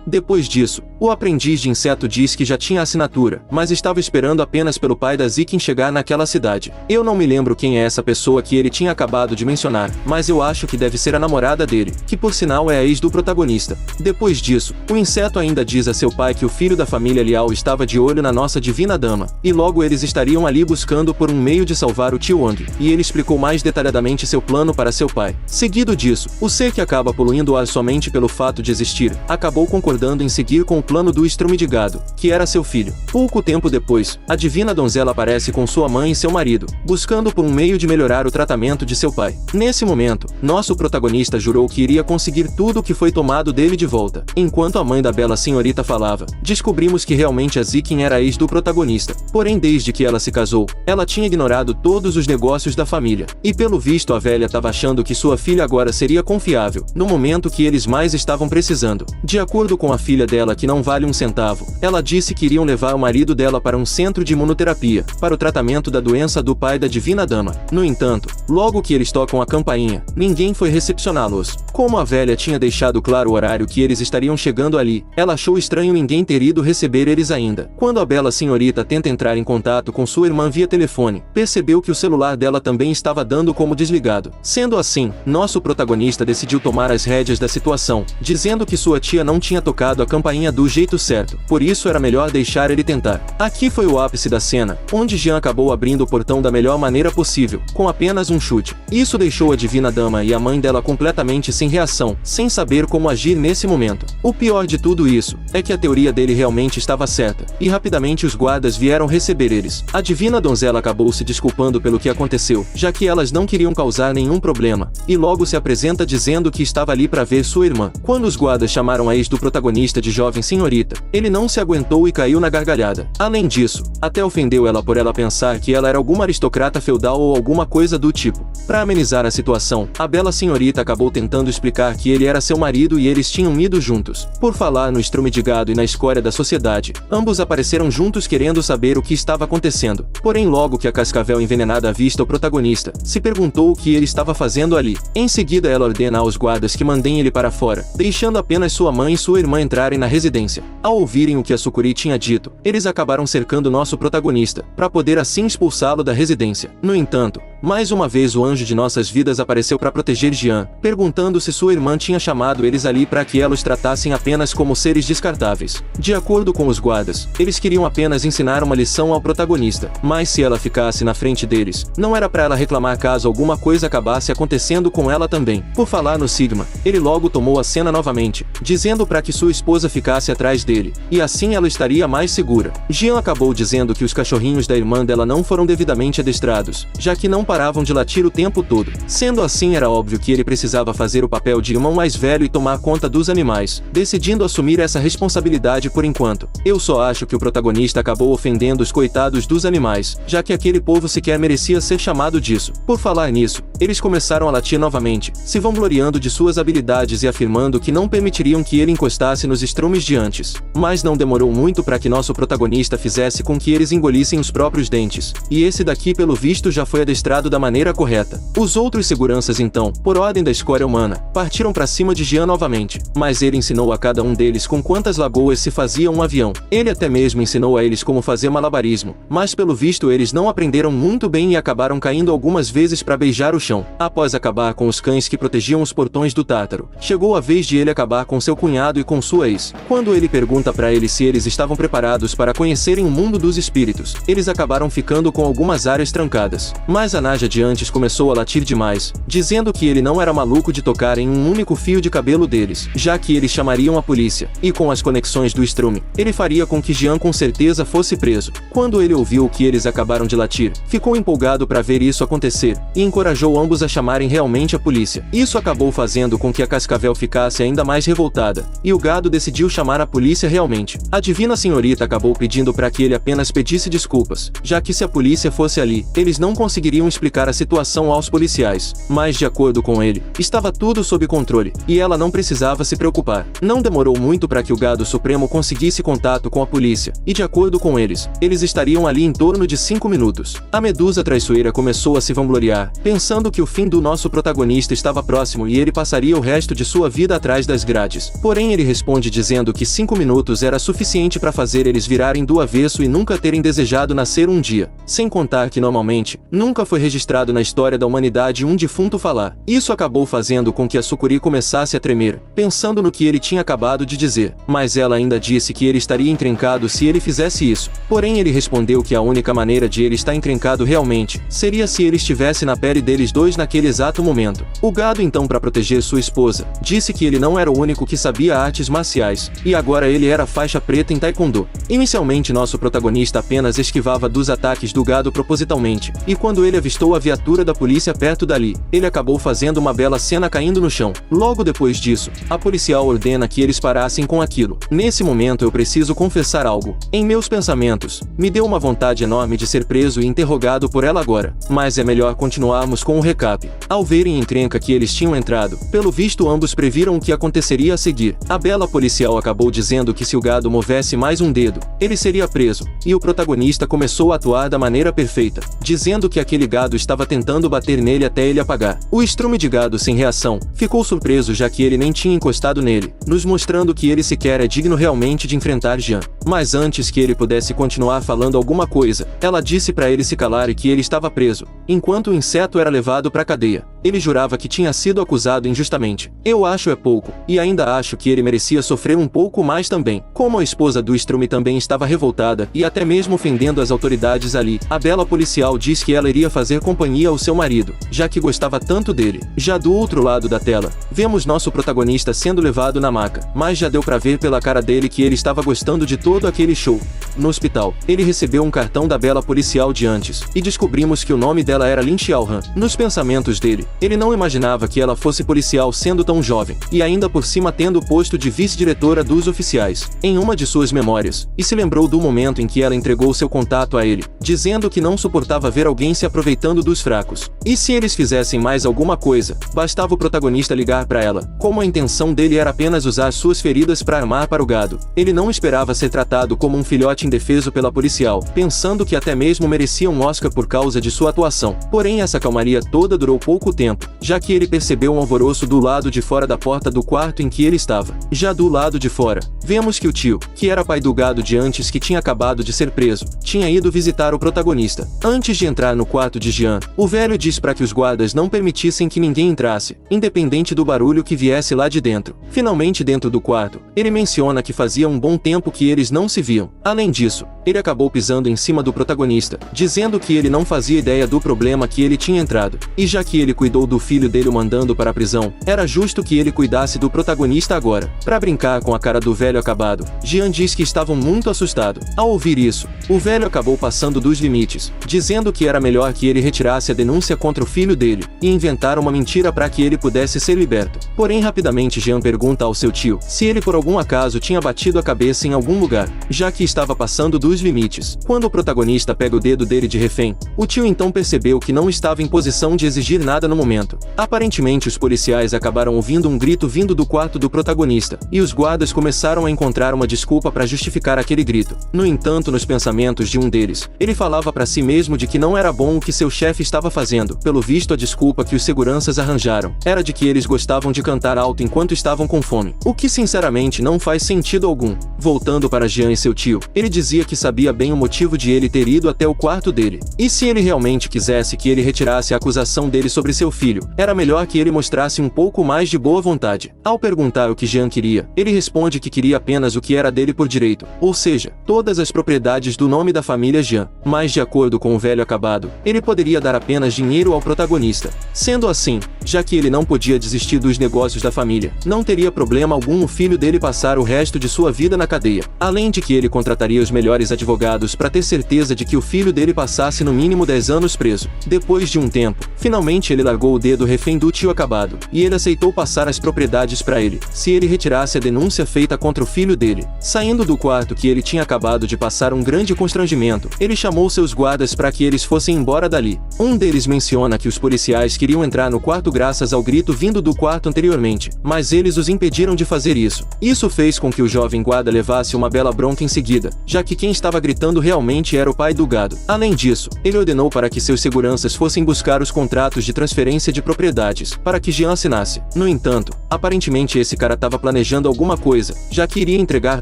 Depois disso, o aprendiz de inseto diz que já tinha assinatura, mas estava esperando apenas pelo pai da Zikin chegar naquela cidade. Eu não me lembro quem é essa pessoa que ele tinha acabado de mencionar, mas eu acho que deve ser a namorada dele, que por sinal é a ex do protagonista. Depois disso, o inseto ainda diz a seu pai que o filho da família Liao estava de olho na nossa divina dama, e logo eles estariam ali buscando por um meio de salvar o tio Wang, e ele explicou mais detalhadamente seu plano para seu pai. Seguido disso, o ser que acaba poluindo o ar somente pelo fato de existir, acabou concordando em seguir com o plano do estrume-de-gado, que era seu filho. Pouco tempo depois, a divina donzela aparece com sua mãe e seu marido, buscando por um meio de melhorar o tratamento de seu pai. Nesse momento, nosso protagonista jurou que iria conseguir tudo o que foi tomado dele de volta. Enquanto a mãe da bela senhorita falava, descobrimos que realmente a Zikin era ex do protagonista. Porém, desde que ela se casou, ela tinha ignorado todos os negócios da família. E pelo visto a velha estava achando que sua filha agora seria confiável, no momento que eles mais estavam precisando. De acordo com a filha dela, que não vale um centavo, ela disse que iriam levar o marido dela para um centro de imunoterapia, para o tratamento da doença do pai da divina dama. No entanto, logo que eles tocam a campainha, ninguém foi recepcioná-los. Como a velha tinha deixado claro o horário que eles estariam chegando ali, ela achou estranho ninguém ter ido receber eles ainda. Quando a bela senhorita tenta entrar em contato com sua irmã via telefone, percebeu que o celular dela também estava dando como desligado. Sendo assim, nosso protagonista decidiu tomar as rédeas da situação, dizendo que sua tia não tinha tocado a campainha do jeito certo, por isso era melhor deixar ele tentar. Aqui foi o ápice da cena, onde Jean acabou abrindo o portão da melhor maneira possível, com apenas um chute. Isso deixou a divina dama e a mãe dela completamente sem reação, sem saber como agir nesse momento. O pior de tudo isso, é que a teoria dele realmente estava certa, e rapidamente os guardas vieram receber eles. A divina donzela acabou se desculpando pelo que aconteceu, já que elas não queriam causar nenhum problema, e logo se apresenta dizendo que estava ali para ver sua irmã. Quando os guardas chamaram a ex do protagonista de jovem senhorita, ele não se aguentou e caiu na gargalhada. Além disso, até ofendeu ela por ela pensar que ela era alguma aristocrata feudal ou alguma coisa do tipo. Para amenizar a situação, a bela senhorita acabou tentando explicar que ele era seu marido e eles tinham ido juntos. Por falar no estrume-de-gado e na escória da sociedade, ambos apareceram juntos querendo saber o que estava acontecendo. Porém, logo que a cascavel envenenada avista o protagonista, se perguntou o que ele estava fazendo ali. Em seguida, ela ordena aos guardas que mandem ele para fora, deixando apenas sua mãe e sua irmã entrarem na residência. Ao ouvirem o que a Sukuri tinha dito, eles acabaram cercando nosso protagonista, para poder assim expulsá-lo da residência. No entanto, mais uma vez o anjo de nossas vidas apareceu para proteger Jean, perguntando se sua irmã tinha chamado eles ali para que ela os tratassem apenas como seres descartáveis. De acordo com os guardas, eles queriam apenas ensinar uma lição ao protagonista, mas se ela ficasse na frente deles, não era para ela reclamar caso alguma coisa acabasse acontecendo com ela também. Por falar no Sigma, ele logo tomou a cena novamente, dizendo para que sua esposa ficasse atrás dele, e assim ela estaria mais segura. Jean acabou dizendo que os cachorrinhos da irmã dela não foram devidamente adestrados, já que não paravam de latir o tempo todo. Sendo assim, era óbvio que ele precisava fazer o papel de irmão mais velho e tomar conta dos animais, decidindo assumir essa responsabilidade por enquanto. Eu só acho que o protagonista acabou ofendendo os coitados dos animais, já que aquele povo sequer merecia ser chamado disso. Por falar nisso, eles começaram a latir novamente, se vangloriando de suas habilidades e afirmando que não permitiriam que ele encostasse nos estrumes de antes. Mas não demorou muito para que nosso protagonista fizesse com que eles engolissem os próprios dentes, e esse daqui pelo visto já foi adestrado da maneira correta. Os outros seguranças então, por ordem da escória humana, partiram para cima de Jean novamente, mas ele ensinou a cada um deles com quantas lagoas se fazia um avião. Ele até mesmo ensinou a eles como fazer malabarismo, mas pelo visto eles não aprenderam muito bem e acabaram caindo algumas vezes para beijar o chão. Após acabar com os cães que protegiam os portões do Tártaro, chegou a vez de ele acabar com seu cunhado e com sua ex. Quando ele pergunta para eles se eles estavam preparados para conhecerem o mundo dos espíritos, eles acabaram ficando com algumas áreas trancadas. Mas a Naja de antes começou a latir demais, dizendo que ele não era maluco de tocar em um único fio de cabelo deles, já que eles chamariam a polícia, e com as conexões do estrume, ele faria com que Jean com certeza fosse preso. Quando ele ouviu que eles acabaram de latir, ficou empolgado para ver isso acontecer, e encorajou ambos a chamarem realmente a polícia. Isso acabou fazendo com que a cascavel ficasse ainda mais revoltada, e o gado decidiu chamar a polícia realmente. A divina senhorita acabou pedindo para que ele apenas pedisse desculpas, já que se a polícia fosse ali, eles não conseguiriam explicar a situação aos policiais. Mas de acordo com ele, estava tudo sob controle, e ela não precisava se preocupar. Não demorou muito para que o gado supremo conseguisse contato com a polícia, e de acordo com eles estariam ali em torno de 5 minutos. A medusa traiçoeira começou a se vangloriar, pensando dizendo que o fim do nosso protagonista estava próximo e ele passaria o resto de sua vida atrás das grades. Porém ele responde dizendo que 5 minutos era suficiente para fazer eles virarem do avesso e nunca terem desejado nascer um dia. Sem contar que normalmente, nunca foi registrado na história da humanidade um defunto falar. Isso acabou fazendo com que a Sukuri começasse a tremer, pensando no que ele tinha acabado de dizer. Mas ela ainda disse que ele estaria encrencado se ele fizesse isso. Porém ele respondeu que a única maneira de ele estar encrencado realmente, seria se ele estivesse na pele deles dois naquele exato momento. O gado então, para proteger sua esposa, disse que ele não era o único que sabia artes marciais, e agora ele era faixa preta em taekwondo. Inicialmente nosso protagonista apenas esquivava dos ataques do gado propositalmente, e quando ele avistou a viatura da polícia perto dali, ele acabou fazendo uma bela cena caindo no chão. Logo depois disso, a policial ordena que eles parassem com aquilo. Nesse momento eu preciso confessar algo. Em meus pensamentos, me deu uma vontade enorme de ser preso e interrogado por ela agora. Mas é melhor continuarmos com o recap. Ao verem a encrenca que eles tinham entrado, pelo visto ambos previram o que aconteceria a seguir. A bela policial acabou dizendo que se o gado movesse mais um dedo, ele seria preso, e o protagonista começou a atuar da maneira perfeita, dizendo que aquele gado estava tentando bater nele até ele apagar. O estrume de gado sem reação, ficou surpreso já que ele nem tinha encostado nele, nos mostrando que ele sequer é digno realmente de enfrentar Jean. Mas antes que ele pudesse continuar falando alguma coisa, ela disse para ele se calar e que ele estava preso, enquanto o inseto era levado para a cadeia. Ele jurava que tinha sido acusado injustamente. Eu acho é pouco, e ainda acho que ele merecia sofrer um pouco mais também. Como a esposa do estrume também estava revoltada, e até mesmo ofendendo as autoridades ali, a bela policial diz que ela iria fazer companhia ao seu marido, já que gostava tanto dele. Já do outro lado da tela, vemos nosso protagonista sendo levado na maca, mas já deu pra ver pela cara dele que ele estava gostando de todo aquele show. No hospital, ele recebeu um cartão da bela policial de antes, e descobrimos que o nome dela era Lin Xiaohan. Nos pensamentos dele, ele não imaginava que ela fosse policial sendo tão jovem, e ainda por cima tendo o posto de vice-diretora dos oficiais, em uma de suas memórias, e se lembrou do momento em que ela entregou seu contato a ele, dizendo que não suportava ver alguém se aproveitando dos fracos. E se eles fizessem mais alguma coisa, bastava o protagonista ligar para ela. Como a intenção dele era apenas usar suas feridas para armar para o gado, ele não esperava ser tratado como um filhote indefeso pela policial, pensando que até mesmo merecia um Oscar por causa de sua atuação. Porém essa calmaria toda durou pouco tempo, já que ele percebeu um alvoroço do lado de fora da porta do quarto em que ele estava. Já do lado de fora, vemos que o tio, que era pai do gado de antes que tinha acabado de ser preso, tinha ido visitar o protagonista. Antes de entrar no quarto de Jean, o velho diz para que os guardas não permitissem que ninguém entrasse, independente do barulho que viesse lá de dentro. Finalmente dentro do quarto, ele menciona que fazia um bom tempo que eles não se viam. Além disso, ele acabou pisando em cima do protagonista, dizendo que ele não fazia ideia do problema que ele tinha entrado, e já que ele cuidou do filho dele o mandando para a prisão, era justo que ele cuidasse do protagonista agora. Para brincar com a cara do velho acabado, Jean diz que estavam muito assustados. Ao ouvir isso, o velho acabou passando dos limites, dizendo que era melhor que ele retirasse a denúncia contra o filho dele, e inventar uma mentira para que ele pudesse ser liberto. Porém rapidamente Jean pergunta ao seu tio, se ele por algum acaso tinha batido a cabeça em algum lugar, já que estava passando dos limites. Quando o protagonista pega o dedo dele de refém, o tio então percebeu que não estava em posição de exigir nada no momento. Aparentemente os policiais acabaram ouvindo um grito vindo do quarto do protagonista, e os guardas começaram a encontrar uma desculpa para justificar aquele grito. No entanto, nos pensamentos de um deles, ele falava para si mesmo de que não era bom o que seu chefe estava fazendo. Pelo visto a desculpa que os seguranças arranjaram era de que eles gostavam de cantar alto enquanto estavam com fome, o que sinceramente não faz sentido algum. Voltando para Jean e seu tio, ele dizia que sabia bem o motivo de ele ter ido até o quarto dele, e se ele realmente quisesse que ele retirasse a acusação dele sobre seu filho, era melhor que ele mostrasse um pouco mais de boa vontade. Ao perguntar o que Jean queria, ele responde que queria apenas o que era dele por direito, ou seja, todas as propriedades do nome da família Jean. Mas de acordo com o velho acabado, ele poderia dar apenas dinheiro ao protagonista. Sendo assim, já que ele não podia desistir dos negócios da família, não teria problema algum o filho dele passar o resto de sua vida na cadeia. Além de que ele contrataria os melhores advogados para ter certeza de que o filho dele passasse no mínimo 10 anos preso. Depois de um tempo, finalmente ele largou o dedo refém do tio acabado, e ele aceitou passar as propriedades para ele, se ele retirasse a denúncia feita contra o filho dele. Saindo do quarto que ele tinha acabado de passar um grande constrangimento, ele chamou seus guardas para que eles fossem embora dali. Um deles menciona que os policiais queriam entrar no quarto graças ao grito vindo do quarto anteriormente, mas eles os impediram de fazer isso. Isso fez com que o jovem guarda levasse uma bela bronca em seguida, já que quem estava gritando realmente era o pai do gado. Além disso, ele ordenou para que seus seguranças fossem buscar os contratos de transferência de propriedades, para que Jean assinasse. No entanto, aparentemente esse cara estava planejando alguma coisa, já que iria entregar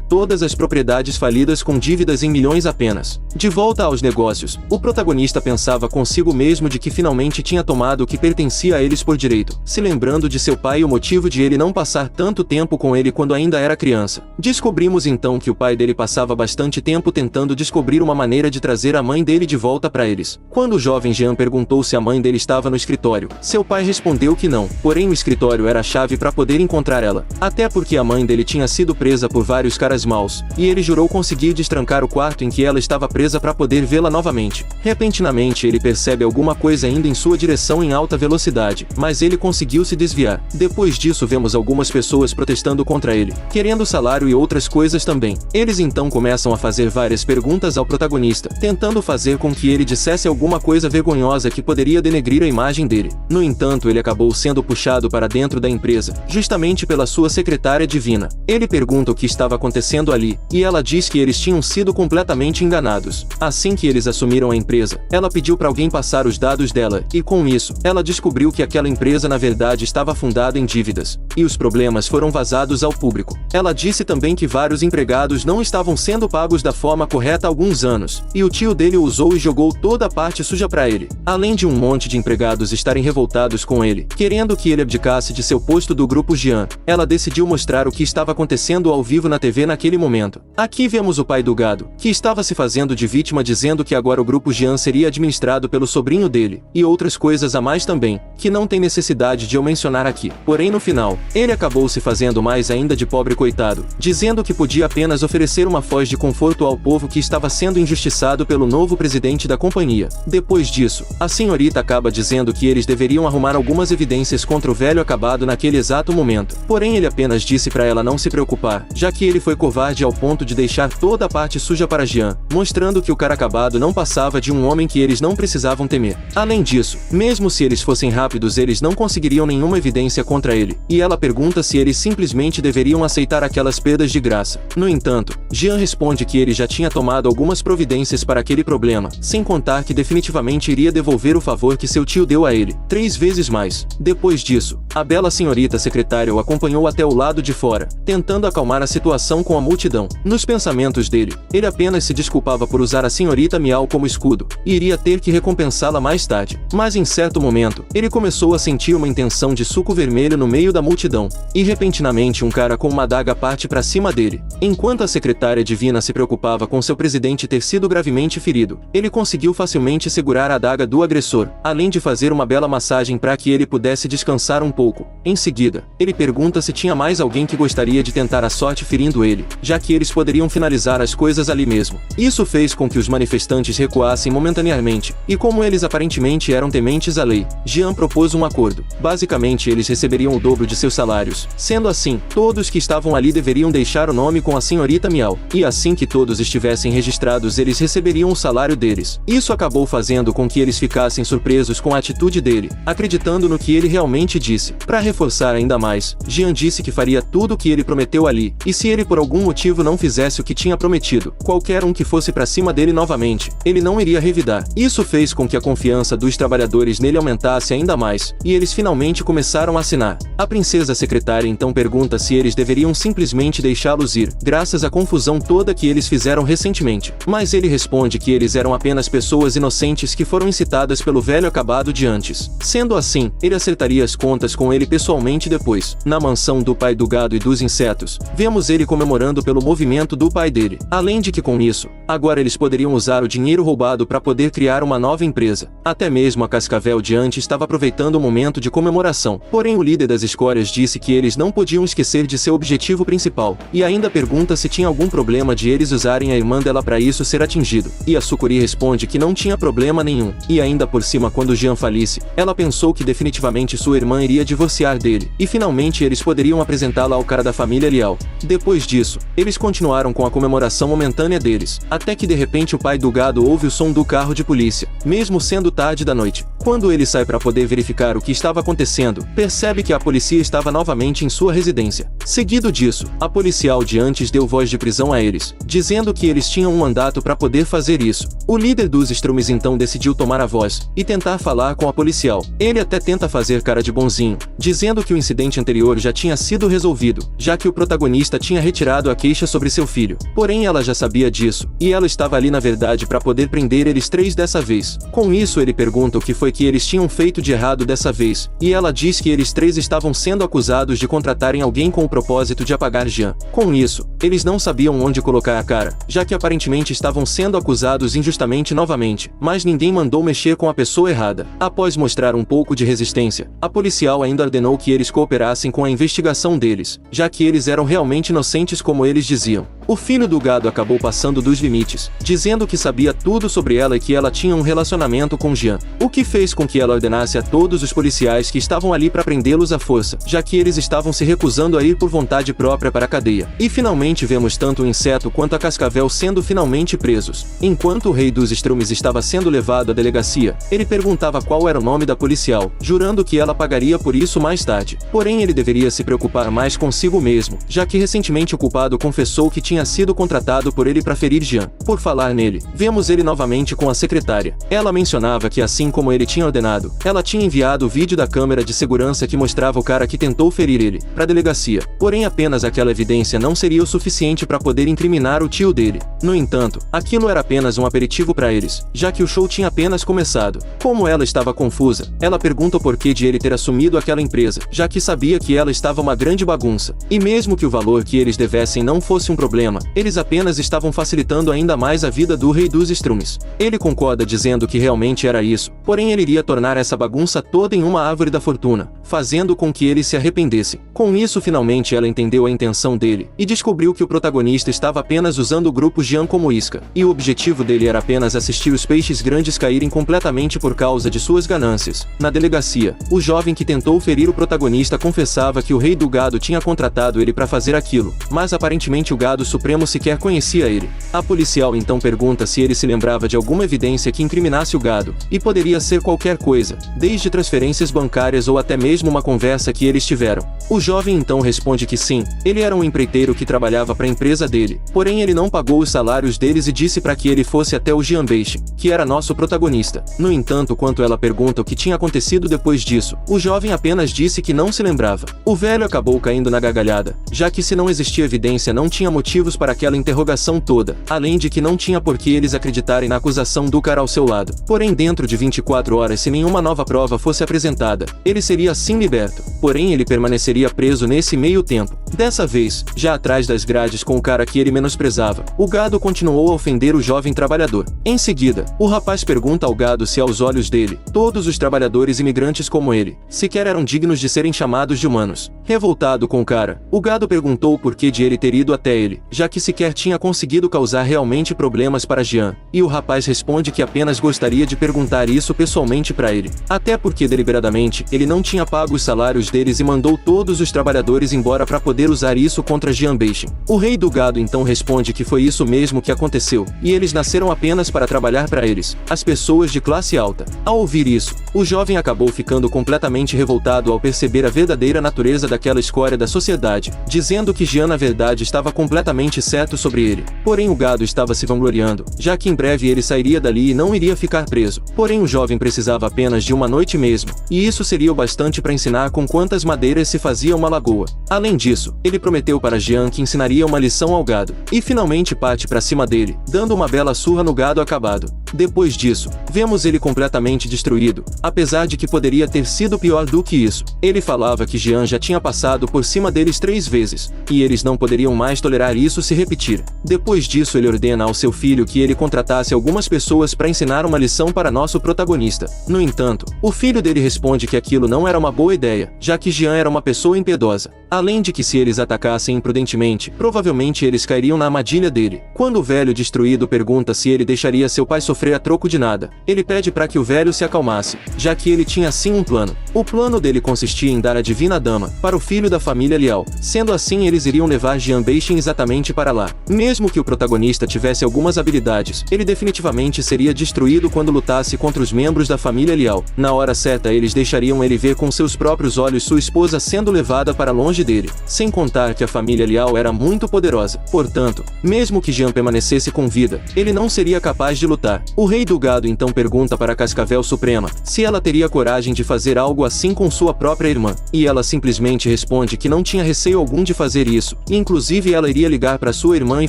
todas as propriedades falidas com dívidas em milhões apenas. De volta aos negócios, o protagonista pensava consigo mesmo de que finalmente tinha tomado o que pertencia a eles por direito, se lembrando de seu pai e o motivo de ele não passar tanto tempo com ele quando ainda era criança. Descobrimos então que o pai dele passava bastante tempo tentando descobrir uma maneira de trazer a mãe dele de volta para eles. Quando o jovem Jean perguntou se a mãe dele estava no escritório, seu pai respondeu que não, porém o escritório era a chave para poder encontrar ela. Até porque a mãe dele tinha sido presa por vários caras maus, e ele jurou conseguir destrancar o quarto em que ela estava presa para poder vê-la novamente. Repentinamente ele percebe alguma coisa indo em sua direção em alta velocidade, mas ele conseguiu se desviar. Depois disso vemos algumas pessoas protestando contra ele, querendo salário e outras coisas também. Eles então começam a fazer várias perguntas ao protagonista, tentando fazer com que ele dissesse alguma coisa vergonhosa que poderia denegrir a imagem dele. No entanto, ele acabou sendo puxado para dentro da empresa, justamente pela sua secretária divina. Ele pergunta o que estava acontecendo ali, e ela diz que eles tinham sido completamente enganados. Assim que eles assumiram a empresa, ela pediu para alguém passar os dados dela, e com isso, ela descobriu que aquela empresa na verdade estava fundada em dívidas, e os problemas foram vazados ao público. Ela disse também que vários empregados não estavam sendo pagos da forma correta há alguns anos, e o tio dele o usou e jogou toda a parte suja para ele, além de um monte de empregados estarem revoltados com ele, querendo que ele abdicasse de seu posto do grupo Jean. Ela decidiu mostrar o que estava acontecendo ao vivo na TV naquele momento. Aqui vemos o pai do gado, que estava se fazendo de vítima dizendo que agora o grupo Jean seria administrado pelo sobrinho dele, e outras coisas a mais também, que não tem necessidade de eu mencionar aqui. Porém no final, ele acabou se fazendo mais ainda de pobre coitado, dizendo que podia apenas oferecer uma voz de conforto ao povo que estava sendo injustiçado pelo novo presidente da companhia. Depois disso, a senhorita acaba dizendo que eles deveriam arrumar algumas evidências contra o velho acabado naquele exato momento. Porém ele apenas disse para ela não se preocupar, já que ele foi covarde ao ponto de deixar toda a parte suja para Jean, mostrando que o cara acabado não passava de um homem que eles não precisavam temer. Além disso, mesmo se eles fossem rápidos eles não conseguiriam nenhuma evidência contra ele, e ela pergunta se eles simplesmente deveriam aceitar aquelas perdas de graça. No entanto, Jean responde que ele já tinha tomado algumas providências para aquele problema, sem contar que definitivamente iria devolver o favor que seu tio deu a ele, 3 vezes mais. Depois disso, a bela senhorita secretária o acompanhou até o lado de fora, tentando acalmar a situação com a multidão. Nos pensamentos dele, ele apenas se desculpava por usar a senhorita Miau como escudo, e iria ter que recompensá-la mais tarde. Mas em certo momento, ele começou a sentir uma intenção de suco vermelho no meio da multidão, e repentinamente um cara com uma adaga parte para cima dele. Enquanto a secretária divina se preocupava com seu presidente ter sido gravemente ferido, ele conseguiu facilmente segurar a adaga do agressor, além de fazer uma bela massagem para que ele pudesse descansar um pouco. Em seguida, ele pergunta se tinha mais alguém que gostaria de tentar a sorte ferindo ele, já que eles poderiam finalizar as coisas ali mesmo. Isso fez com que os manifestantes recuassem momentaneamente, e como eles aparentemente eram tementes à lei, Jean propôs um acordo. Basicamente eles receberiam o dobro de seus salários. Sendo assim, todos que estavam ali deveriam deixar o nome com a senhorita Miau, e assim que todos estivessem registrados eles receberiam o salário deles. Isso acabou fazendo com que eles ficassem surpresos com a atitude dele, acreditando no que ele realmente disse. Para reforçar ainda mais, Jean disse que faria tudo o que ele prometeu ali, e se ele por algum motivo não fizesse o que tinha prometido, qualquer um que fosse para cima dele novamente, ele não iria revidar. Isso fez com que a confiança dos trabalhadores nele aumentasse ainda mais, e eles finalmente começaram a assinar. A princesa secretária então pergunta se eles deveriam simplesmente deixá-los ir, graças à confusão toda que eles fizeram recentemente. Mas ele responde que eles eram apenas pessoas inocentes que foram incitadas pelo velho acabado de antes. Sendo assim, ele acertaria as contas com ele pessoalmente depois. Na mansão do pai do gado e dos insetos, vemos ele comemorando pelo movimento do pai dele. Além de que com isso, agora eles poderiam usar o dinheiro roubado para poder criar uma nova empresa. Até mesmo a Cascavel de antes estava aproveitando o momento de comemoração. Porém o líder das escórias disse que eles não podiam esquecer de seu objetivo principal, e ainda pergunta se tinha algum problema de eles usarem a irmã dela para isso ser atingido. E a Sucuri responde que não tinha problema nenhum, e ainda por cima quando Jean falisse, ela pensou que definitivamente sua irmã iria divorciar dele, e finalmente eles poderiam apresentá-la ao cara da família Liao. Depois disso, eles continuaram com a comemoração momentânea deles, até que de repente o pai do gado ouve o som do carro de polícia, mesmo sendo tarde da noite. Quando ele sai para poder verificar o que estava acontecendo, percebe que a polícia estava novamente em sua residência. Seguido disso, a policial de antes deu voz de prisão a eles, dizendo que eles tinham um mandato para poder fazer isso. O líder dos Strums então decidiu tomar a voz e tentar falar com a policial. Ele até tenta fazer cara de bonzinho, dizendo que o incidente anterior já tinha sido resolvido, já que o protagonista tinha retirado a queixa sobre seu filho. Porém ela já sabia disso, e ela estava ali na verdade para poder prender eles três dessa vez. Com isso ele pergunta o que foi que eles tinham feito de errado dessa vez, e ela diz que eles três estavam sendo acusados de contratarem alguém com o propósito de apagar Jean. Com isso, eles não sabiam onde colocar a cara, já que aparentemente estavam sendo acusados injustamente novamente, mas ninguém mandou mexer com a pessoa errada. Após mostrar um pouco de resistência, a policial ainda ordenou que eles cooperassem com a investigação deles, já que eles eram realmente inocentes como eles diziam. O filho do gado acabou passando dos limites, dizendo que sabia tudo sobre ela e que ela tinha um relacionamento com Jean, o que fez com que ela ordenasse a todos os policiais que estavam ali para prendê-los à força, já que eles estavam se recusando a ir por vontade própria para a cadeia. E finalmente vemos tanto o inseto quanto a cascavel sendo finalmente presos. Enquanto o rei dos Strums estava sendo levado à delegacia, ele perguntava qual era o nome da policial, jurando que ela pagaria por isso mais tarde. Porém ele deveria se preocupar mais consigo mesmo, já que recentemente o culpado confessou que tinha sido contratado por ele para ferir Jean. Por falar nele, vemos ele novamente com a secretária. Ela mencionava que assim como ele tinha ordenado, ela tinha enviado o vídeo da câmera de segurança que mostrava o cara que tentou ferir ele, para a delegacia. Porém apenas aquela evidência não seria o suficiente para poder incriminar o tio dele. No entanto, aquilo era apenas um aperitivo para eles, já que o show tinha apenas começado. Como ela estava confusa, ela pergunta o porquê de ele ter assumido aquela empresa, já que sabia que ela estava uma grande bagunça. E mesmo que o valor que eles devessem não fosse um problema, eles apenas estavam facilitando ainda mais a vida do rei dos Strums. Ele concorda dizendo que realmente era isso, porém ele iria tornar essa bagunça toda em uma árvore da fortuna, fazendo com que eles se arrependessem. Com isso finalmente ela entendeu a intenção dele, e descobriu que o protagonista estava apenas usando o grupo Jean como isca, e o objetivo dele era apenas assistir os peixes grandes caírem completamente por causa de suas ganâncias. Na delegacia, o jovem que tentou ferir o protagonista confessava que o rei do gado tinha contratado ele para fazer aquilo, mas aparentemente o gado supremo sequer conhecia ele. A policial então pergunta se ele se lembrava de alguma evidência que incriminasse o gado, e poderia ser qualquer coisa, desde transferências bancárias ou até mesmo uma conversa que eles tiveram. O jovem então responde que sim, ele era um empreiteiro que trabalhava para a empresa dele, porém ele não pagou os salários deles e disse para que ele fosse até o Jean Bashin, que era nosso protagonista. No entanto, quando ela pergunta o que tinha acontecido depois disso, o jovem apenas disse que não se lembrava. O velho acabou caindo na gargalhada, já que se não existia evidência não tinha motivos para aquela interrogação toda, além de que não tinha por que eles acreditarem na acusação do cara ao seu lado. Porém dentro de 24 horas se nenhuma nova prova fosse apresentada, ele seria assim liberto. Porém ele permaneceria preso nesse meio tempo. Dessa vez, já atrás das grades com o cara que ele menosprezava, o gado continuou a ofender o jovem trabalhador. Em seguida, o rapaz pergunta ao gado se aos olhos dele, todos os trabalhadores imigrantes como ele, sequer eram dignos de serem chamados de humanos. Revoltado com o cara, o gado perguntou o porquê de ele ter ido até ele, já que sequer tinha conseguido causar realmente problemas para Jean, e o rapaz responde que apenas gostaria de perguntar isso pessoalmente para ele, até porque deliberadamente ele não tinha pago os salários deles e mandou todos os trabalhadores embora para poder usar isso contra Jean Bashin. O rei do gado então responde que foi isso mesmo que aconteceu, e eles nasceram apenas para trabalhar para eles, as pessoas de classe alta. Ao ouvir isso, o jovem acabou ficando completamente revoltado ao perceber a verdadeira natureza daquela escória da sociedade, dizendo que Jean na verdade estava completamente certo sobre ele. Porém o gado estava se vangloriando, já que em breve ele sairia dali e não iria ficar preso. Porém o jovem precisava apenas de uma noite mesmo, e isso seria o bastante para ensinar com quantas madeiras se fazia uma lagoa. Além disso, ele prometeu para Jean que ensinaria uma lição ao gado, e finalmente parte para cima dele, dando uma bela surra no gado acabado. Depois disso, vemos ele completamente destruído, apesar de que poderia ter sido pior do que isso. Ele falava que Jean já tinha passado por cima deles 3 vezes, e eles não poderiam mais tolerar isso se repetir. Depois disso ele ordena ao seu filho que ele contratasse algumas pessoas para ensinar uma lição para nosso protagonista. No entanto, o filho dele responde que aquilo não era uma boa ideia, já que Jean era uma pessoa impiedosa. Além de que se eles atacassem imprudentemente, provavelmente eles cairiam na armadilha dele. Quando o velho destruído pergunta se ele deixaria seu pai sofrer sofrer a troco de nada. Ele pede para que o velho se acalmasse, já que ele tinha sim um plano. O plano dele consistia em dar a Divina Dama para o filho da família Liao. Sendo assim, eles iriam levar Jian Beixin exatamente para lá. Mesmo que o protagonista tivesse algumas habilidades, ele definitivamente seria destruído quando lutasse contra os membros da família Liao. Na hora certa, eles deixariam ele ver com seus próprios olhos sua esposa sendo levada para longe dele. Sem contar que a família Liao era muito poderosa. Portanto, mesmo que Jian permanecesse com vida, ele não seria capaz de lutar. O rei do gado então pergunta para a Cascavel Suprema se ela teria coragem de fazer algo assim com sua própria irmã. E ela simplesmente responde que não tinha receio algum de fazer isso, e inclusive ela iria ligar para sua irmã e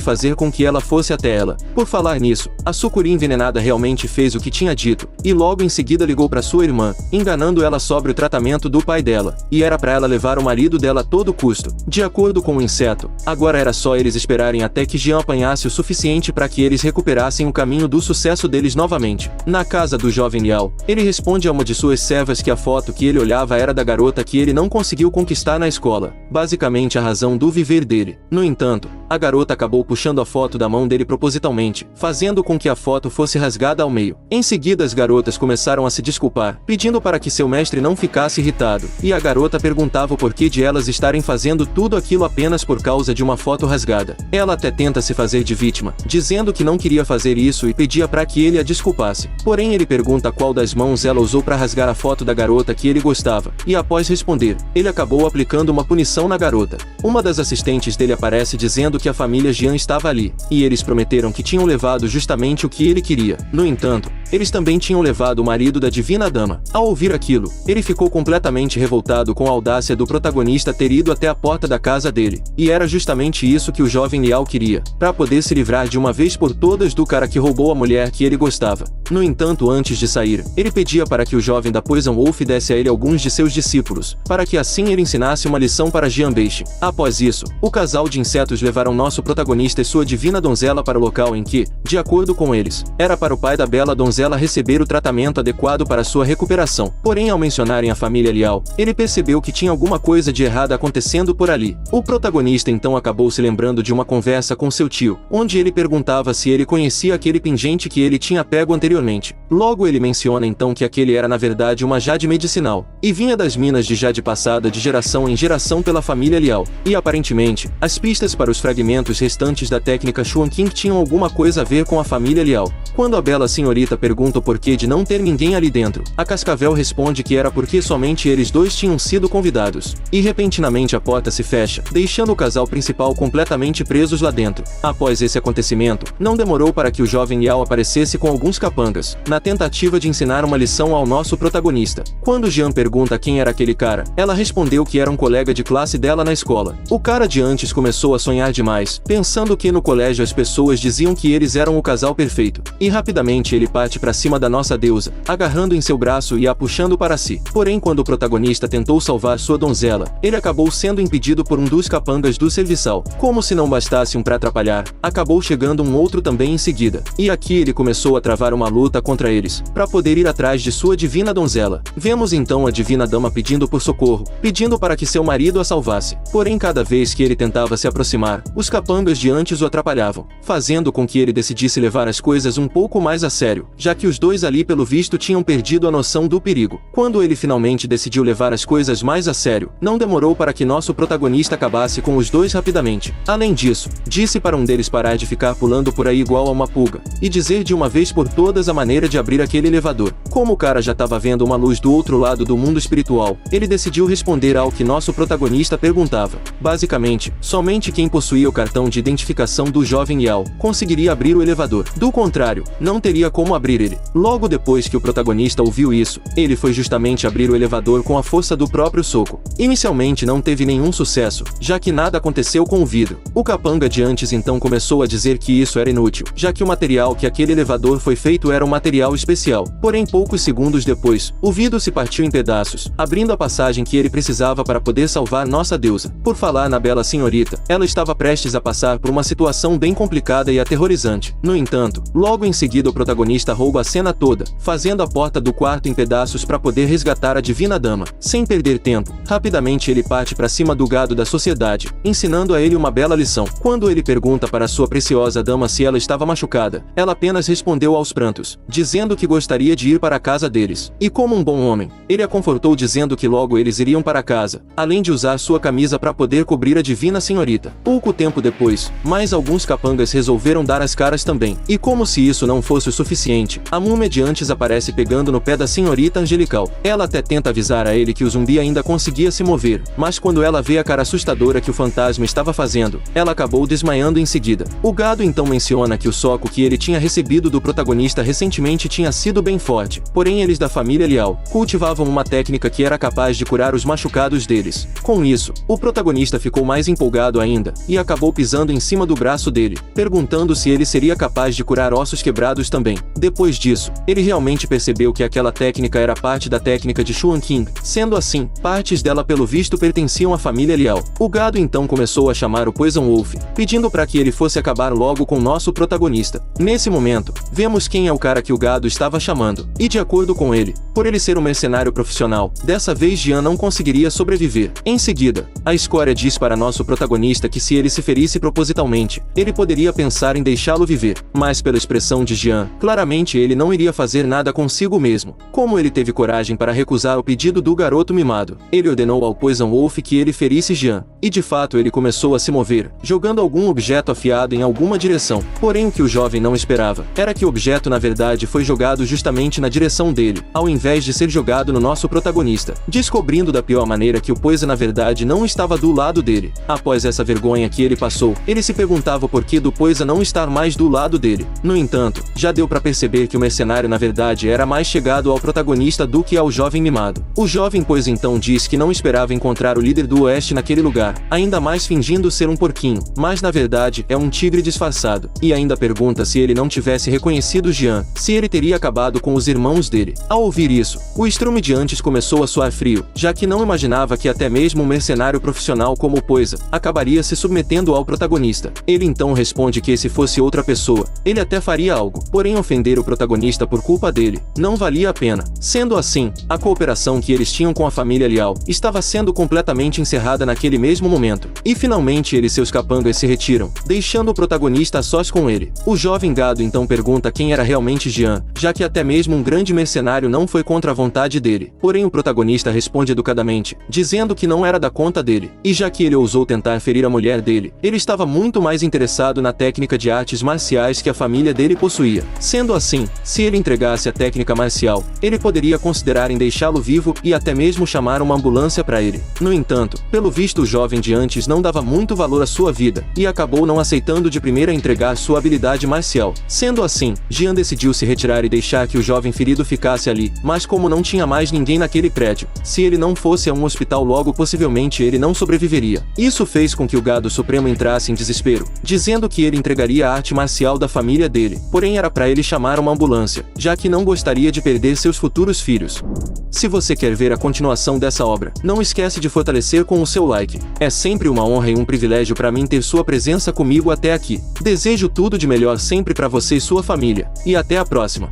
fazer com que ela fosse até ela. Por falar nisso, a sucuri envenenada realmente fez o que tinha dito, e logo em seguida ligou para sua irmã, enganando ela sobre o tratamento do pai dela, e era para ela levar o marido dela a todo custo. De acordo com o inseto, agora era só eles esperarem até que Jian apanhasse o suficiente para que eles recuperassem o caminho do sucesso deles novamente. Na casa do jovem Liao, ele responde a uma de suas servas que a foto que ele olhava era da garota que ele não conseguiu conquistar na escola, basicamente a razão do viver dele. No entanto, a garota acabou puxando a foto da mão dele propositalmente, fazendo com que a foto fosse rasgada ao meio. Em seguida, as garotas começaram a se desculpar, pedindo para que seu mestre não ficasse irritado, e a garota perguntava o porquê de elas estarem fazendo tudo aquilo apenas por causa de uma foto rasgada. Ela até tenta se fazer de vítima, dizendo que não queria fazer isso e pedia para que ele a desculpasse. Porém, ele pergunta qual das mãos ela usou para rasgar a foto da garota que ele gostava, e após responder, ele acabou aplicando uma punição na garota. Uma das assistentes dele aparece dizendo que a família Jian estava ali, e eles prometeram que tinham levado justamente o que ele queria. No entanto, eles também tinham levado o marido da Divina Dama. Ao ouvir aquilo, ele ficou completamente revoltado com a audácia do protagonista ter ido até a porta da casa dele. E era justamente isso que o jovem Liao queria, para poder se livrar de uma vez por todas do cara que roubou a mulher que ele gostava. No entanto, antes de sair, ele pedia para que o jovem da Poison Wolf desse a ele alguns de seus discípulos, para que assim ele ensinasse uma lição para Jian Beixin. Após isso, o casal de insetos levaram nosso protagonista e sua divina donzela para o local em que, de acordo com eles, era para o pai da bela donzela receber o tratamento adequado para sua recuperação. Porém, ao mencionarem a família Liao, ele percebeu que tinha alguma coisa de errado acontecendo por ali. O protagonista então acabou se lembrando de uma conversa com seu tio, onde ele perguntava se ele conhecia aquele pingente que ele tinha pego anteriormente. Logo ele menciona então que aquele era na verdade uma jade medicinal, e vinha das minas de jade passada de geração em geração pela família Liao. E aparentemente, as pistas para os fragmentos restantes da técnica Xuan Qing tinham alguma coisa a ver com a família Liao. Quando a bela senhorita pergunta o porquê de não ter ninguém ali dentro, a Cascavel responde que era porque somente eles dois tinham sido convidados. E repentinamente a porta se fecha, deixando o casal principal completamente presos lá dentro. Após esse acontecimento, não demorou para que o jovem Liao aparecesse com alguns capangas, na tentativa de ensinar uma lição ao nosso protagonista. Quando Jian pergunta quem era aquele cara, ela respondeu que era um colega de classe dela na escola. O cara de antes começou a sonhar demais, pensando que no colégio as pessoas diziam que eles eram o casal perfeito. E rapidamente ele parte para cima da nossa deusa, agarrando em seu braço e a puxando para si. Porém, quando o protagonista tentou salvar sua donzela, ele acabou sendo impedido por um dos capangas do serviçal. Como se não bastasse um para atrapalhar, acabou chegando um outro também em seguida. E aqui ele começou a travar uma luta contra eles, para poder ir atrás de sua divina donzela. Vemos então a divina dama pedindo por socorro, pedindo para que seu marido a salvasse. Porém, cada vez que ele tentava se aproximar, os capangas de antes o atrapalhavam, fazendo com que ele decidisse levar as coisas um pouco mais a sério, já que os dois ali pelo visto tinham perdido a noção do perigo. Quando ele finalmente decidiu levar as coisas mais a sério, não demorou para que nosso protagonista acabasse com os dois rapidamente. Além disso, disse para um deles parar de ficar pulando por aí igual a uma pulga, e dizer de uma vez por todas a maneira de abrir aquele elevador. Como o cara já estava vendo uma luz do outro lado do mundo espiritual, ele decidiu responder ao que nosso protagonista perguntava. Basicamente, somente quem possuía o cartão de identificação do jovem Liao conseguiria abrir o elevador. Do contrário, não teria como abrir ele. Logo depois que o protagonista ouviu isso, ele foi justamente abrir o elevador com a força do próprio soco. Inicialmente não teve nenhum sucesso, já que nada aconteceu com o vidro. O capanga de antes então começou a dizer que isso era inútil, já que o material que aquele elevador foi feito era um material especial. Porém, poucos segundos depois, o vidro se partiu em pedaços, abrindo a passagem que ele precisava para poder salvar nossa deusa. Por falar na bela senhorita, ela estava prestes a passar por uma situação bem complicada e aterrorizante. No entanto, logo em seguida o protagonista rouba a cena toda, fazendo a porta do quarto em pedaços para poder resgatar a divina dama. Sem perder tempo, rapidamente ele parte para cima do gado da sociedade, ensinando a ele uma bela lição. Quando ele pergunta para sua preciosa dama se ela estava machucada, ela apenas respondeu aos prantos, dizendo que gostaria de ir para a casa deles. E como um bom homem, ele a confortou dizendo que logo eles iriam para casa, além de usar sua camisa para poder cobrir a divina senhorita. Pouco tempo depois, mais alguns capangas resolveram dar as caras também. E como se isso não fosse o suficiente, a múmia de antes aparece pegando no pé da senhorita angelical. Ela até tenta avisar a ele que o zumbi ainda conseguia se mover, mas quando ela vê a cara assustadora que o fantasma estava fazendo, ela acabou desmaiando em seguida. O gado então menciona que o soco que ele tinha recebido do protagonista recentemente tinha sido bem forte, porém eles da família Leal cultivavam uma técnica que era capaz de curar os machucados deles. Com isso, o protagonista ficou mais empolgado ainda, e acabou pisando em cima do braço dele, perguntando se ele seria capaz de curar ossos quebrados também. Depois disso, ele realmente percebeu que aquela técnica era parte da técnica de Xuan King. Sendo assim, partes dela pelo visto pertenciam à família Leal. O gado então começou a chamar o Poison Wolf, pedindo para que ele fosse acabar logo com nosso protagonista. Nesse momento, vemos quem é o cara que o gado estava chamando, e de acordo com ele, por ele ser um mercenário profissional, dessa vez Jean não conseguiria sobreviver. Em seguida, a escória diz para nosso protagonista que se ele se ferisse propositalmente, ele poderia pensar em deixá-lo viver, mas pela expressão de Jean, claramente ele não iria fazer nada consigo mesmo. Como ele teve coragem para recusar o pedido do garoto mimado, ele ordenou ao Poison Wolf que ele ferisse Jean, e de fato ele começou a se mover, jogando algum objeto afiado em alguma direção. Porém o que o jovem não esperava, era que o objeto na verdade foi jogado justamente na direção dele, ao invés de ser jogado no nosso protagonista, descobrindo da pior maneira que o Poison na verdade não estava do lado dele. Após essa vergonha que ele passou, ele se perguntava o porquê do Poison não estar mais do lado dele. No entanto, já deu para perceber que o mercenário na verdade era mais chegado ao protagonista do que ao jovem mimado. O jovem Poison então diz que não esperava encontrar o líder do Oeste naquele lugar, ainda mais fingindo ser um porquinho, mas na verdade é um tigre disfarçado, e ainda pergunta se ele não tivesse reconhecido Jean, se ele teria acabado com os irmãos dele. Ao ouvir isso, o estrume de antes começou a suar frio, já que não imaginava que até mesmo um mercenário profissional como o Poison acabaria se submetendo ao protagonista. Ele então responde que se fosse outra pessoa, ele até faria algo, porém ofender o protagonista por culpa dele não valia a pena. Sendo assim, a cooperação que eles tinham com a família Leal estava sendo completamente encerrada naquele mesmo momento, e finalmente ele e seus capangas se retiram, deixando o protagonista a sós com ele. O jovem gado então pergunta quem era realmente Jean, já que até mesmo um grande mercenário não foi contra a vontade dele. Porém o protagonista responde educadamente, dizendo que não era da conta dele, e já que ele ousou tentar ferir a mulher dele, ele estava muito mais interessado na técnica de artes marciais que a família dele possuía. Sendo assim, se ele entregasse a técnica marcial, ele poderia considerar em deixá-lo vivo e até mesmo chamar uma ambulância para ele. No entanto, pelo visto o jovem de antes não dava muito valor à sua vida, e acabou não aceitando de primeira entregar sua habilidade marcial. Sendo assim, Jean decidiu se retirar e deixar que o jovem ferido ficasse ali, mas como não tinha mais ninguém naquele prédio, se ele não fosse a um hospital logo possivelmente ele não sobreviveria. Isso fez com que o gado supremo entrasse em desespero, dizendo que ele entregaria a arte marcial da família dele, porém era para ele chamar uma ambulância, já que não gostaria de perder seus futuros filhos. Se você quer ver a continuação dessa obra, não esquece de fortalecer com o seu like. É sempre uma honra e um privilégio para mim ter sua presença comigo até aqui. Desejo tudo de melhor sempre para você e sua família, e até a próxima.